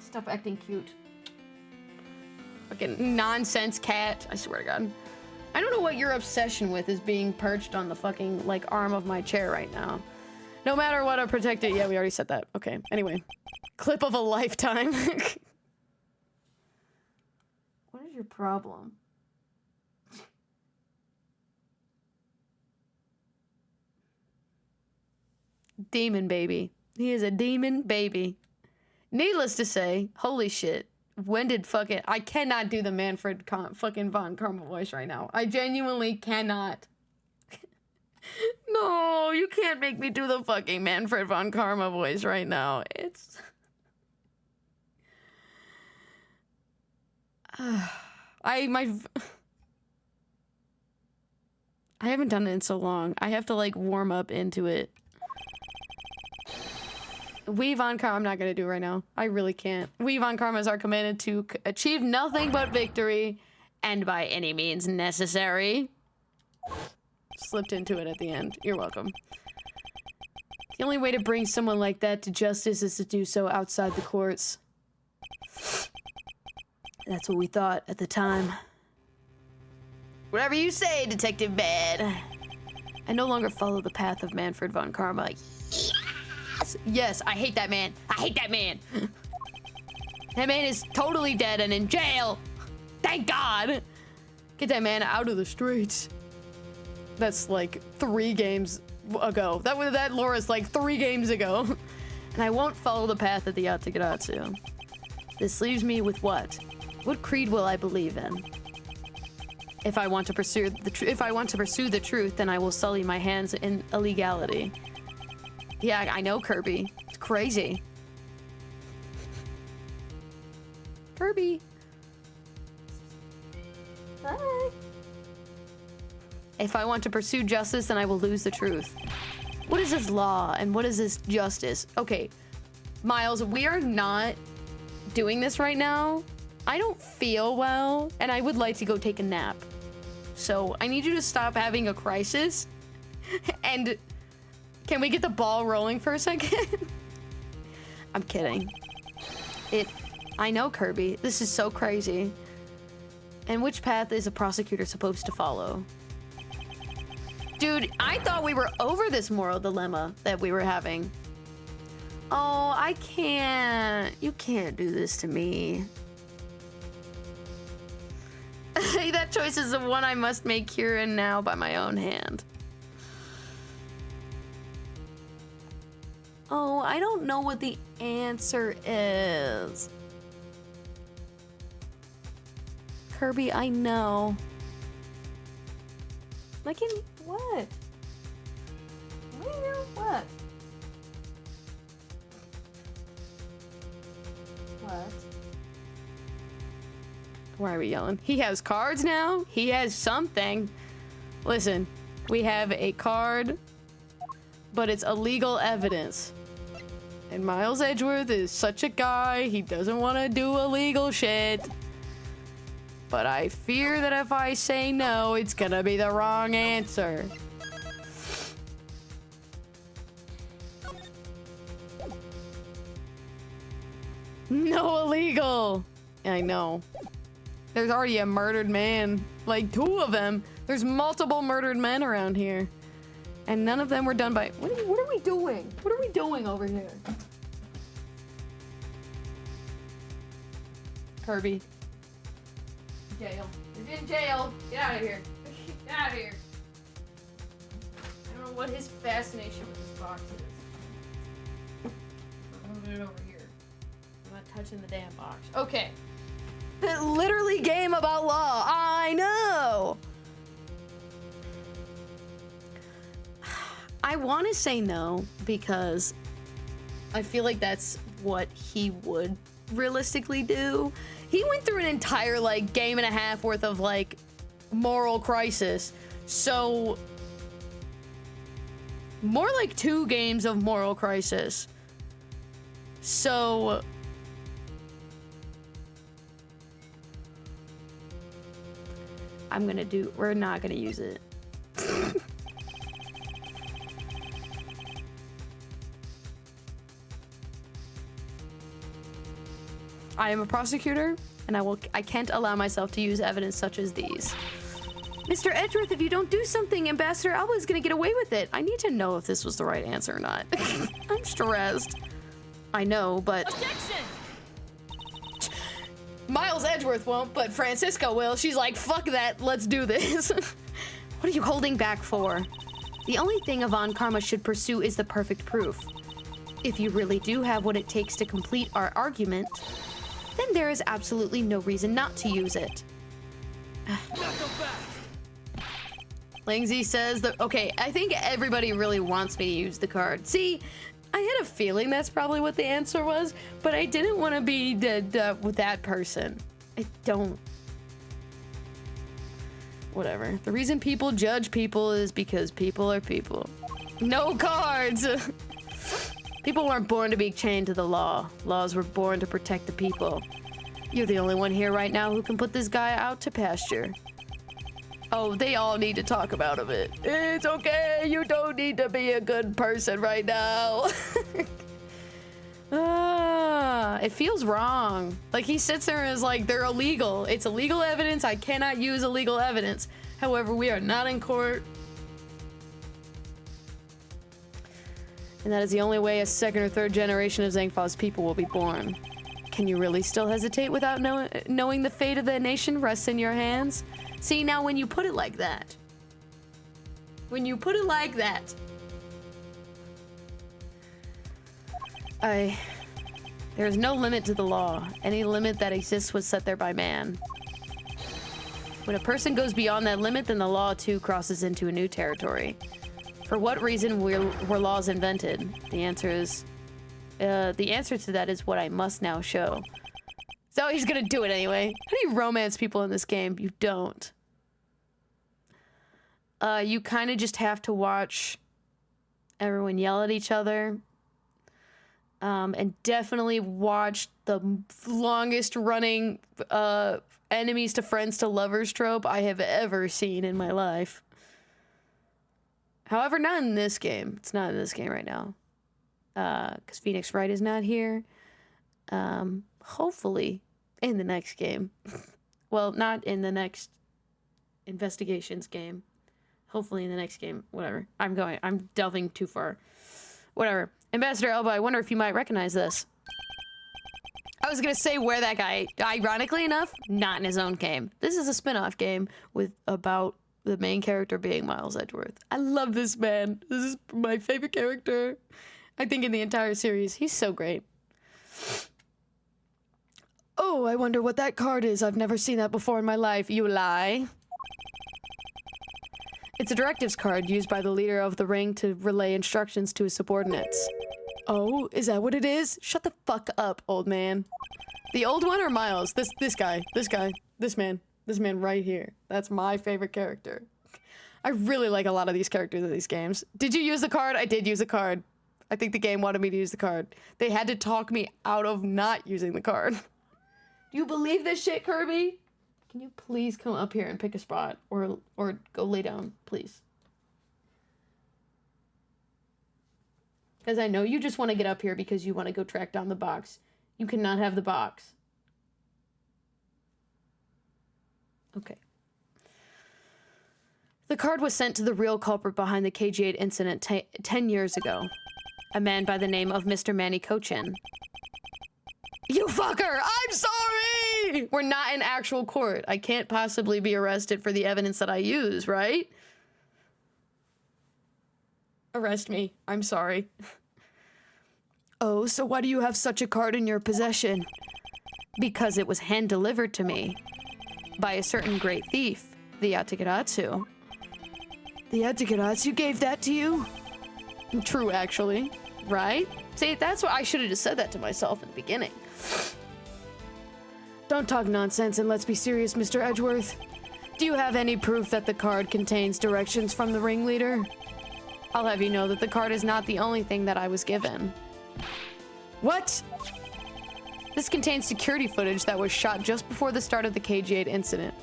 Stop acting cute. Fucking nonsense cat. I swear to God. I don't know what your obsession with is being perched on the fucking, like, arm of my chair right now. No matter what, I protect it. Yeah, we already said that. Okay, anyway. Clip of a lifetime. What is your problem? Demon baby. He is a demon baby. Needless to say, holy shit. When did fucking... I cannot do the Manfred fucking von Karma voice right now. I genuinely cannot. No, you can't make me do the fucking Manfred von Karma voice right now. It's... I haven't done it in so long. I have to, like, warm up into it. We Von Karma, I'm not gonna do it right now. I really can't. We Von Karmas are committed to achieve nothing but victory, and by any means necessary. Slipped into it at the end. You're welcome. The only way to bring someone like that to justice is to do so outside the courts. That's what we thought at the time. Whatever you say, Detective Bad. I no longer follow the path of Manfred von Karma. Yes, I hate that man. I hate that man. That man is totally dead and in jail. Thank God. Get that man out of the streets. That's like 3 games ago. That lore is like 3 games ago. And I won't follow the path of the Yatagarasu. This leaves me with what? What creed will I believe in? If I want to pursue the truth, then I will sully my hands in illegality. Yeah, I know, Kirby. It's crazy. Kirby. Hi. If I want to pursue justice, then I will lose the truth. What is this law and what is this justice? Okay, Miles, we are not doing this right now. I don't feel well, and I would like to go take a nap. So I need you to stop having a crisis and... Can we get the ball rolling for a second? I'm kidding. I know, Kirby. This is so crazy. And which path is a prosecutor supposed to follow? Dude, I thought we were over this moral dilemma that we were having. Oh, I can't. You can't do this to me. That choice is the one I must make here and now by my own hand. Oh, I don't know what the answer is. Kirby, I know. Like in what? Where? What? What? Why are we yelling? He has cards now? He has something. Listen, we have a card, but it's illegal evidence. And Miles Edgeworth is such a guy, he doesn't want to do illegal shit. But I fear that if I say no, it's gonna be the wrong answer. No illegal! I know. There's already a murdered man. Like, 2 of them. There's multiple murdered men around here. And none of them were done by... What are we doing? What are we doing over here? Kirby. Jail. He's in jail. Get out of here. Get out of here. I don't know what his fascination with this box is. I'm moving it over here. I'm not touching the damn box. Okay. Literally game about law. I know. I want to say no because I feel like that's what he would realistically do. He went through an entire like game and a half worth of like moral crisis. So more like 2 games of moral crisis. So we're not gonna use it. I am a prosecutor, and I can't allow myself to use evidence such as these. Mr. Edgeworth, if you don't do something, Ambassador Alba is gonna get away with it. I need to know if this was the right answer or not. I'm stressed. I know, but... Objection! Miles Edgeworth won't, but Francisca will. She's like, fuck that, let's do this. What are you holding back for? The only thing Yvonne Karma should pursue is the perfect proof. If you really do have what it takes to complete our argument, then there is absolutely no reason not to use it. Langsy says that, okay, I think everybody really wants me to use the card. See, I had a feeling that's probably what the answer was, but I didn't want to be with that person. I don't. Whatever. The reason people judge people is because people are people. No cards! People weren't born to be chained to the law. Laws were born to protect the people. You're the only one here right now who can put this guy out to pasture. Oh, they all need to talk about it. It's okay, you don't need to be a good person right now. It feels wrong. Like, he sits there and is like, they're illegal. It's illegal evidence. I cannot use illegal evidence. However, we are not in court. And that is the only way a 2nd or 3rd generation of Zangfa's people will be born. Can you really still hesitate without knowing the fate of the nation rests in your hands? See, now when you put it like that. When you put it like that. There's no limit to the law. Any limit that exists was set there by man. When a person goes beyond that limit, then the law too crosses into a new territory. For what reason were laws invented? The answer to that is what I must now show. So he's gonna do it anyway. How do you romance people in this game? You don't. You kind of just have to watch everyone yell at each other. And definitely watch the longest running enemies to friends to lovers trope I have ever seen in my life. However, not in this game. It's not in this game right now. Because Phoenix Wright is not here. Hopefully in the next game. Well, not in the next investigations game. Hopefully in the next game. Whatever. I'm delving too far. Whatever. Ambassador Elba, I wonder if you might recognize this. I was gonna say where that guy, ironically enough, not in his own game. This is a spin-off game about the main character being Miles Edgeworth. I love this man. This is my favorite character, I think, in the entire series. He's so great. Oh, I wonder what that card is. I've never seen that before in my life. You lie. It's a directives card used by the leader of the ring to relay instructions to his subordinates. Oh, is that what it is? Shut the fuck up, old man. The old one or Miles? This guy. This man right here. That's my favorite character. I really like a lot of these characters in these games. Did you use the card? I did use a card. I think the game wanted me to use the card. They had to talk me out of not using the card. Do you believe this shit, Kirby? Can you please come up here and pick a spot? Or go lay down, please. Because I know you just want to get up here because you want to go track down the box. You cannot have the box. Okay. The card was sent to the real culprit behind the KG8 incident 10 years ago. A man by the name of Mr. Manny Cochin. You fucker! I'm sorry! We're not in actual court. I can't possibly be arrested for the evidence that I use, right? Arrest me. I'm sorry. Oh, so why do you have such a card in your possession? Because it was hand-delivered to me by a certain great thief, the Yatagarasu. The Yatagarasu gave that to you? True, actually. Right? See, that's what I should have just said that to myself in the beginning. Don't talk nonsense and let's be serious, Mr. Edgeworth. Do you have any proof that the card contains directions from the ringleader? I'll have you know that the card is not the only thing that I was given. What? This contains security footage that was shot just before the start of the KG8 incident.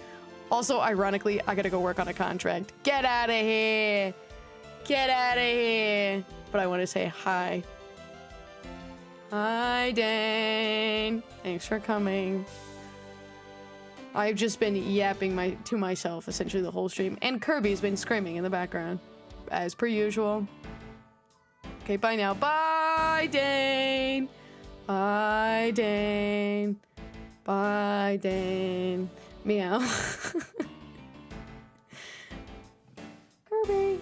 Also, ironically, I gotta go work on a contract. Get out of here! Get out of here! But I want to say hi. Hi, Dane. Thanks for coming. I've just been yapping to myself essentially the whole stream, and Kirby's been screaming in the background, as per usual. Okay, bye now. Bye, Dane. Bye, Dane. Bye, Dane. Meow. Kirby.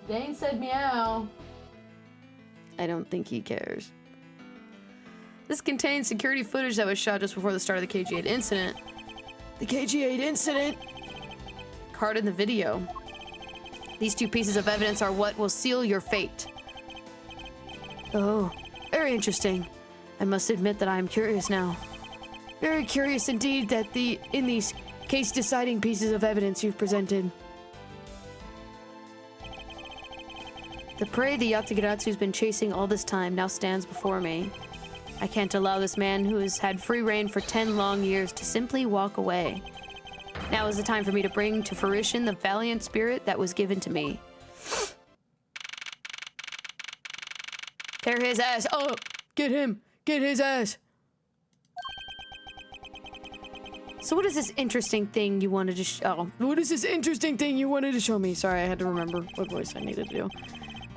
Dane said meow. I don't think he cares. This contains security footage that was shot just before the start of the KG8 incident. The KG8 incident? Card in the video. These two pieces of evidence are what will seal your fate. Oh, very interesting. I must admit that I am curious now. Very curious indeed that in these case-deciding pieces of evidence you've presented. The prey the Yatagarazu's been chasing all this time now stands before me. I can't allow this man who has had free reign for 10 long years to simply walk away. Now is the time for me to bring to fruition the valiant spirit that was given to me. Tear his ass. Oh, get him. Get his ass. So what is this interesting thing you wanted to what is this interesting thing you wanted to show me? Sorry, I had to remember what voice I needed to do.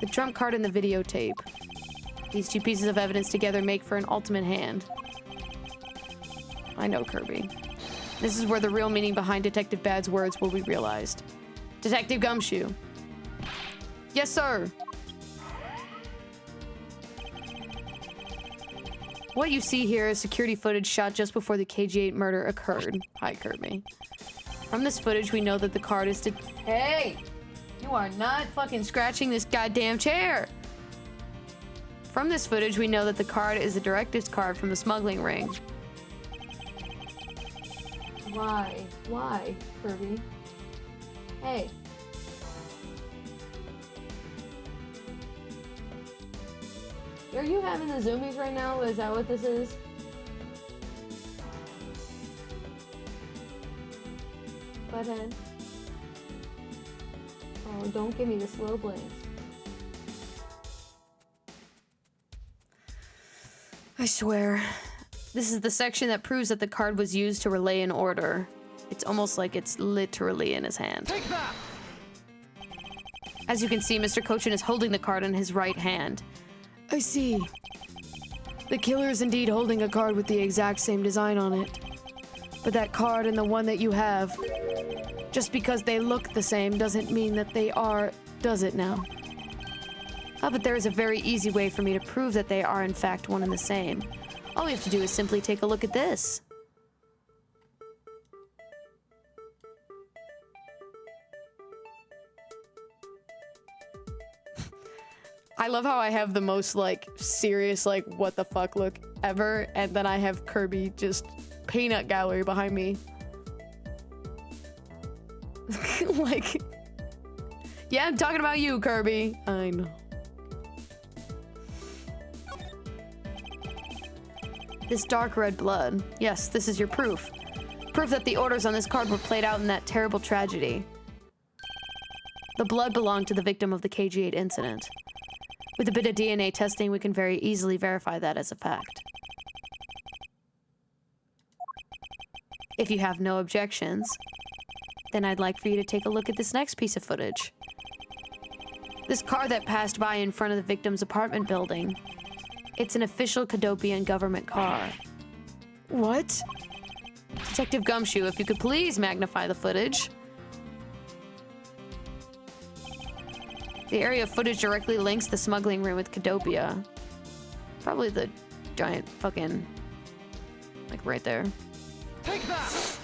The trump card and the videotape. These two pieces of evidence together make for an ultimate hand. I know, Kirby. This is where the real meaning behind Detective Bad's words will be realized. Detective Gumshoe. Yes, sir. What you see here is security footage shot just before the KG8 murder occurred. Hi, Kirby. From this footage, we know that the card is Hey! You are not fucking scratching this goddamn chair! From this footage, we know that the card is the directives card from the smuggling ring. Why? Why, Kirby? Hey. Are you having the zoomies right now? Is that what this is? Butthead. Oh, don't give me the slow blades. I swear. This is the section that proves that the card was used to relay an order. It's almost like it's literally in his hand. Take that! As you can see, Mr. Cochin is holding the card in his right hand. I see. The killer is indeed holding a card with the exact same design on it. But that card and the one that you have, just because they look the same doesn't mean that they are, does it now? Ah, but there is a very easy way for me to prove that they are in fact one and the same. All we have to do is simply take a look at this. I love how I have the most, like, serious, like, what the fuck look ever, and then I have Kirby just peanut gallery behind me. Like, yeah, I'm talking about you, Kirby. I know. This dark red blood. Yes, this is your proof. Proof that the orders on this card were played out in that terrible tragedy. The blood belonged to the victim of the KG-8 incident. With a bit of DNA testing, we can very easily verify that as a fact. If you have no objections, then I'd like for you to take a look at this next piece of footage. This car that passed by in front of the victim's apartment building. It's an official Cadopian government car. What? Detective Gumshoe, if you could please magnify the footage. The area of footage directly links the smuggling ring with Cadopia. Probably the giant fucking... like right there. Take that!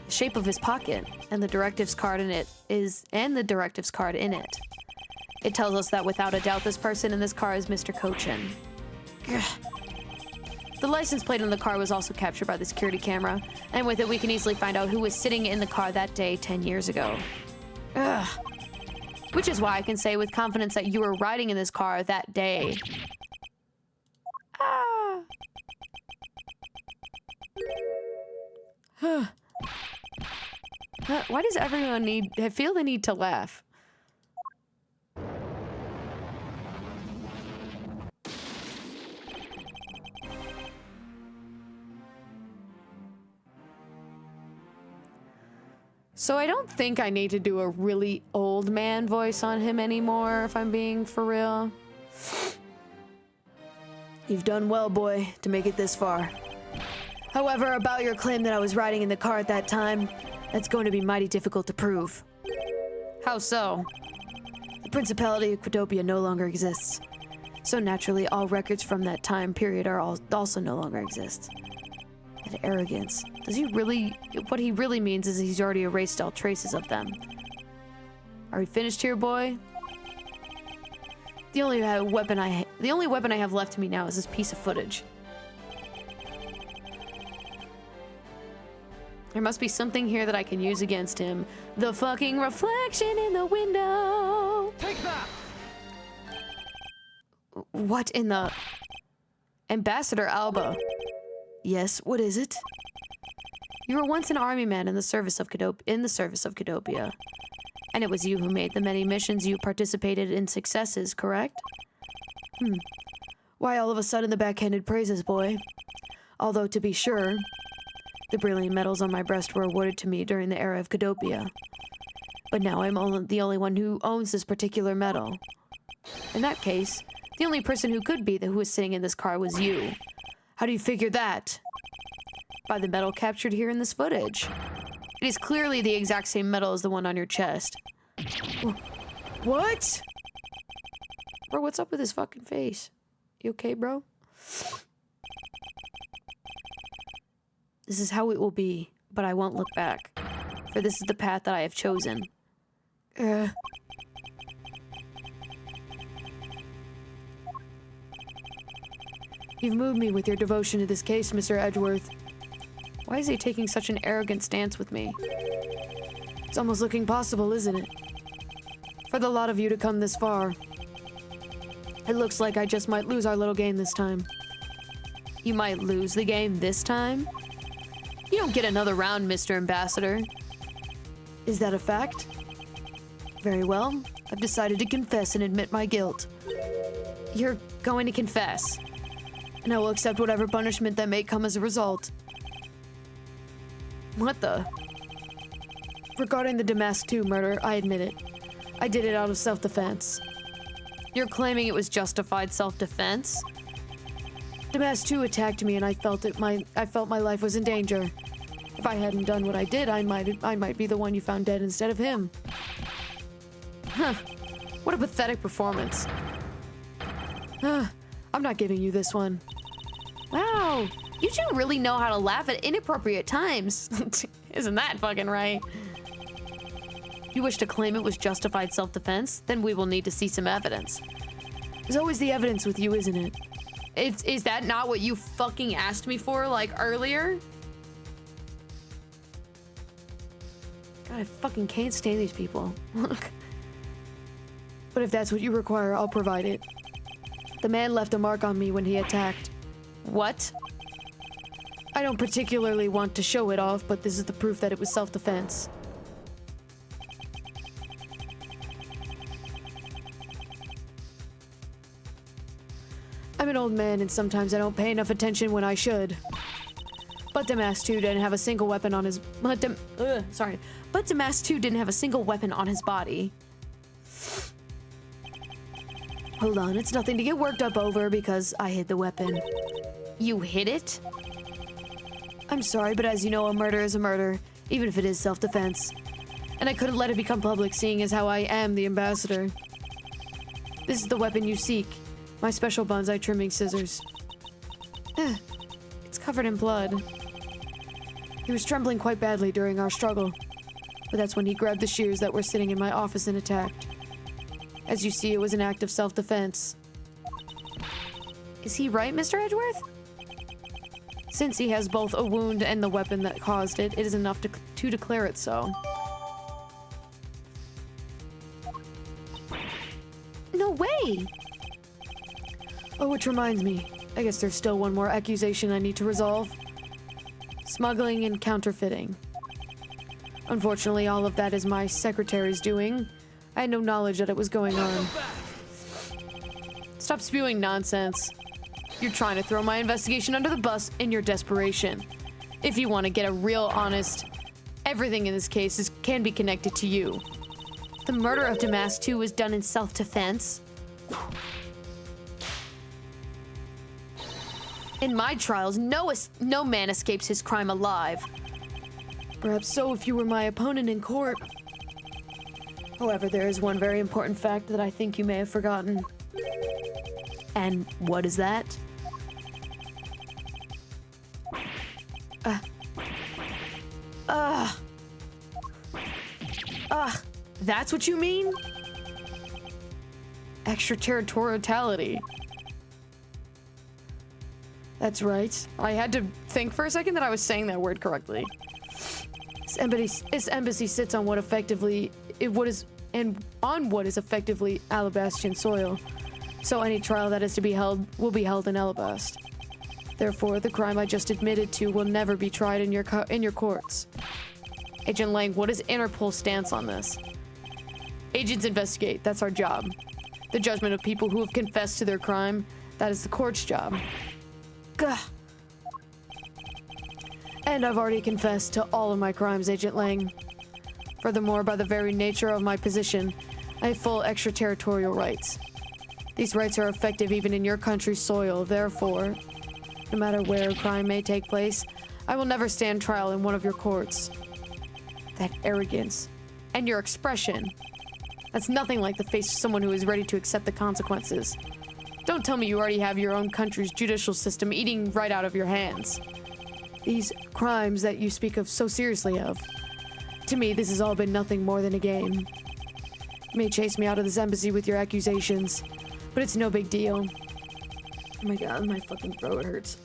The shape of his pocket and the directives card in it is... and the directives card in it. It tells us that without a doubt this person in this car is Mr. Cochin. The license plate on the car was also captured by the security camera, and with it we can easily find out who was sitting in the car that day 10 years ago. Ugh. Which is why I can say with confidence that you were riding in this car that day. Ah. Why does everyone feel the need to laugh? So I don't think I need to do a really old man voice on him anymore, if I'm being for real. You've done well, boy, to make it this far. However, about your claim that I was riding in the car at that time, that's going to be mighty difficult to prove. How so? The Principality of Quadopia no longer exists. So naturally, all records from that time period are also no longer exist. And arrogance. Does he really... What he really means is he's already erased all traces of them. Are we finished here, boy? The only weapon I have left to me now is this piece of footage. There must be something here that I can use against him. The fucking reflection in the window! Take that! What in the... Ambassador Alba. Yes, what is it? You were once an army man in the service of Cadopia. And it was you who made the many missions you participated in successes, correct? Why all of a sudden the backhanded praises, boy? Although, to be sure, the brilliant medals on my breast were awarded to me during the era of Cadopia. But now I'm the only one who owns this particular medal. In that case, the only person who could be who was sitting in this car was you. How do you figure that? By the medal captured here in this footage. It is clearly the exact same medal as the one on your chest. What? Bro, what's up with his fucking face? You okay, bro? This is how it will be, but I won't look back. For this is the path that I have chosen. You've moved me with your devotion to this case, Mr. Edgeworth. Why is he taking such an arrogant stance with me? It's almost looking possible, isn't it? For the lot of you to come this far. It looks like I just might lose our little game this time. You might lose the game this time? You don't get another round, Mr. Ambassador. Is that a fact? Very well. I've decided to confess and admit my guilt. You're going to confess? And I will accept whatever punishment that may come as a result. What the? Regarding the Damask 2 murder, I admit it. I did it out of self-defense. You're claiming it was justified self-defense? Damask 2 attacked me and I felt my life was in danger. If I hadn't done what I did, I might be the one you found dead instead of him. Huh. What a pathetic performance. I'm not giving you this one. Wow, you two really know how to laugh at inappropriate times. Isn't that fucking right? You wish to claim it was justified self-defense? Then we will need to see some evidence. There's always the evidence with you, isn't it? Is that not what you fucking asked me for, like, earlier? God, I fucking can't stand these people. But if that's what you require, I'll provide it. The man left a mark on me when he attacked. What? I don't particularly want to show it off, but this is the proof that it was self-defense. I'm an old man, and sometimes I don't pay enough attention when I should. But Damas 2 didn't have a single weapon on his... But Damas 2 didn't have a single weapon on his body. Hold on, it's nothing to get worked up over because I hid the weapon. You hid it? I'm sorry, but as you know, a murder is a murder, even if it is self-defense. And I couldn't let it become public, seeing as how I am the ambassador. This is the weapon you seek. My special bonsai trimming scissors. It's covered in blood. He was trembling quite badly during our struggle, but that's when he grabbed the shears that were sitting in my office and attacked. As you see, it was an act of self-defense. Is he right, Mr. Edgeworth? Since he has both a wound and the weapon that caused it, it is enough to declare it so. No way! Oh, which reminds me. I guess there's still one more accusation I need to resolve. Smuggling and counterfeiting. Unfortunately, all of that is my secretary's doing. I had no knowledge that it was going on. Stop spewing nonsense. You're trying to throw my investigation under the bus in your desperation. If you want to get a real honest, everything in this case can be connected to you. The murder of Damas 2 was done in self-defense. In my trials, no man escapes his crime alive. Perhaps so if you were my opponent in court. However, there is one very important fact that I think you may have forgotten. And what is that? That's what you mean? Extraterritoriality. That's right. I had to think for a second that I was saying that word correctly. This embassy sits on what is effectively Alabastian soil. So any trial that is to be held will be held in Alabast. Therefore, the crime I just admitted to will never be tried in your courts. Agent Lang, what is Interpol's stance on this? Agents investigate. That's our job. The judgment of people who have confessed to their crime, that is the court's job. Gah. And I've already confessed to all of my crimes, Agent Lang. Furthermore, by the very nature of my position, I have full extraterritorial rights. These rights are effective even in your country's soil. Therefore, no matter where a crime may take place, I will never stand trial in one of your courts. That arrogance and your expression, that's nothing like the face of someone who is ready to accept the consequences. Don't tell me you already have your own country's judicial system eating right out of your hands. These crimes that you speak of so seriously of. To me, this has all been nothing more than a game. You may chase me out of this embassy with your accusations, but it's no big deal. Oh my god, my fucking throat hurts.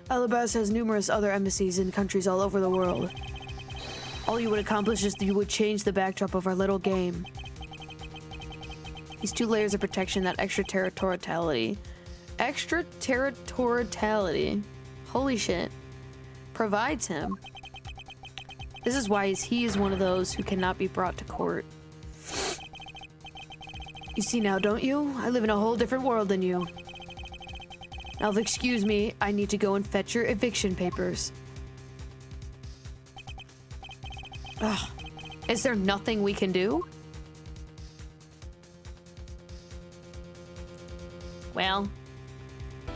Alabast has numerous other embassies in countries all over the world. All you would accomplish is that you would change the backdrop of our little game. These two layers of protection that extraterritoriality, holy shit, provides him. This is why he is one of those who cannot be brought to court. You see now, don't you? I live in a whole different world than you. Now, if excuse me, I need to go and fetch your eviction papers. Ugh. Is there nothing we can do? Well,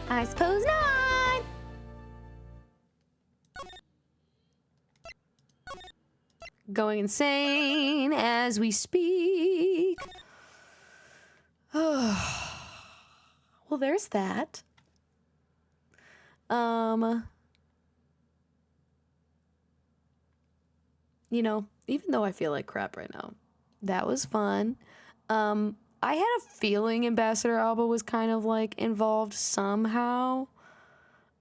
I suppose not. Going insane as we speak. Well, there's that. you know, even though I feel like crap right now, that was fun. I had a feeling Ambassador Alba was kind of like involved somehow.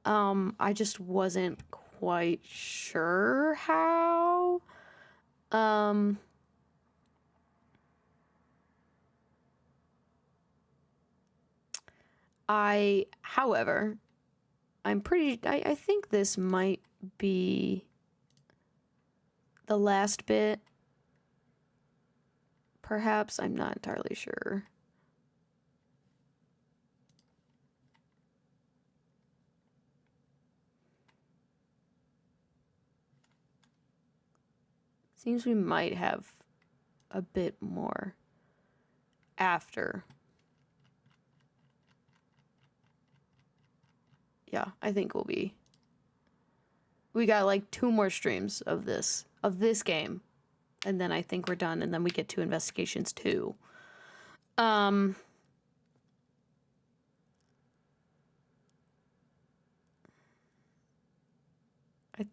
I just wasn't quite sure how. However, I think this might be the last bit. Perhaps, I'm not entirely sure. Seems we might have a bit more after. Yeah, I think we got like 2 more streams of this game, and then I think we're done, and then we get to investigations too. I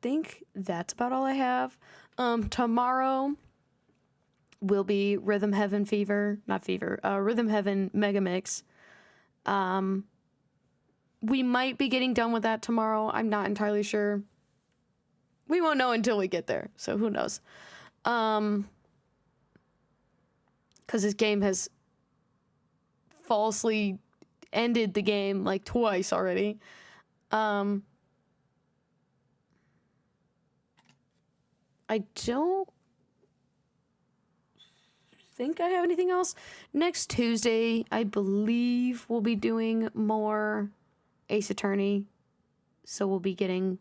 think that's about all I have. Tomorrow will be Rhythm Heaven Rhythm Heaven Mega Mix. We might be getting done with that tomorrow. I'm not entirely sure. We won't know until we get there, so who knows. Because this game has falsely ended the game like twice already. I don't think I have anything else. Next Tuesday, I believe we'll be doing more Ace Attorney, so we'll be getting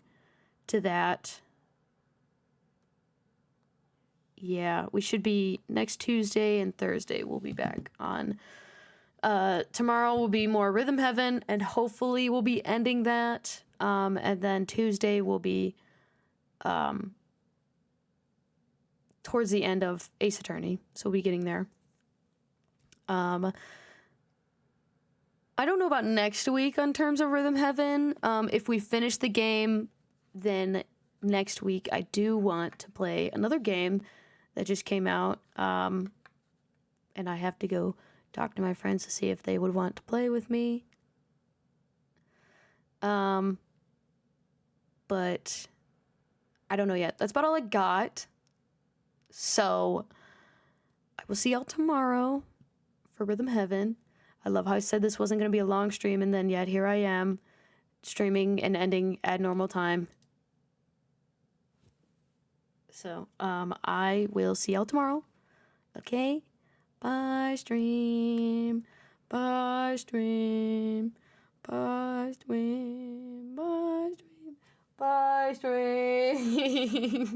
to that. Yeah, we should be next Tuesday and Thursday. We'll be back on. Tomorrow will be more Rhythm Heaven, and hopefully we'll be ending that. And then Tuesday will be towards the end of Ace Attorney, so we'll be getting there. I don't know about next week in terms of Rhythm Heaven. If we finish the game, then next week I do want to play another game that just came out. And I have to go talk to my friends to see if they would want to play with me. But I don't know yet. That's about all I got. So I will see y'all tomorrow for Rhythm Heaven. I love how I said this wasn't going to be a long stream, and then yet here I am streaming and ending at normal time. So I will see y'all tomorrow. Okay? Bye, stream. Bye, stream. Bye, stream. Bye, stream. Bye, stream.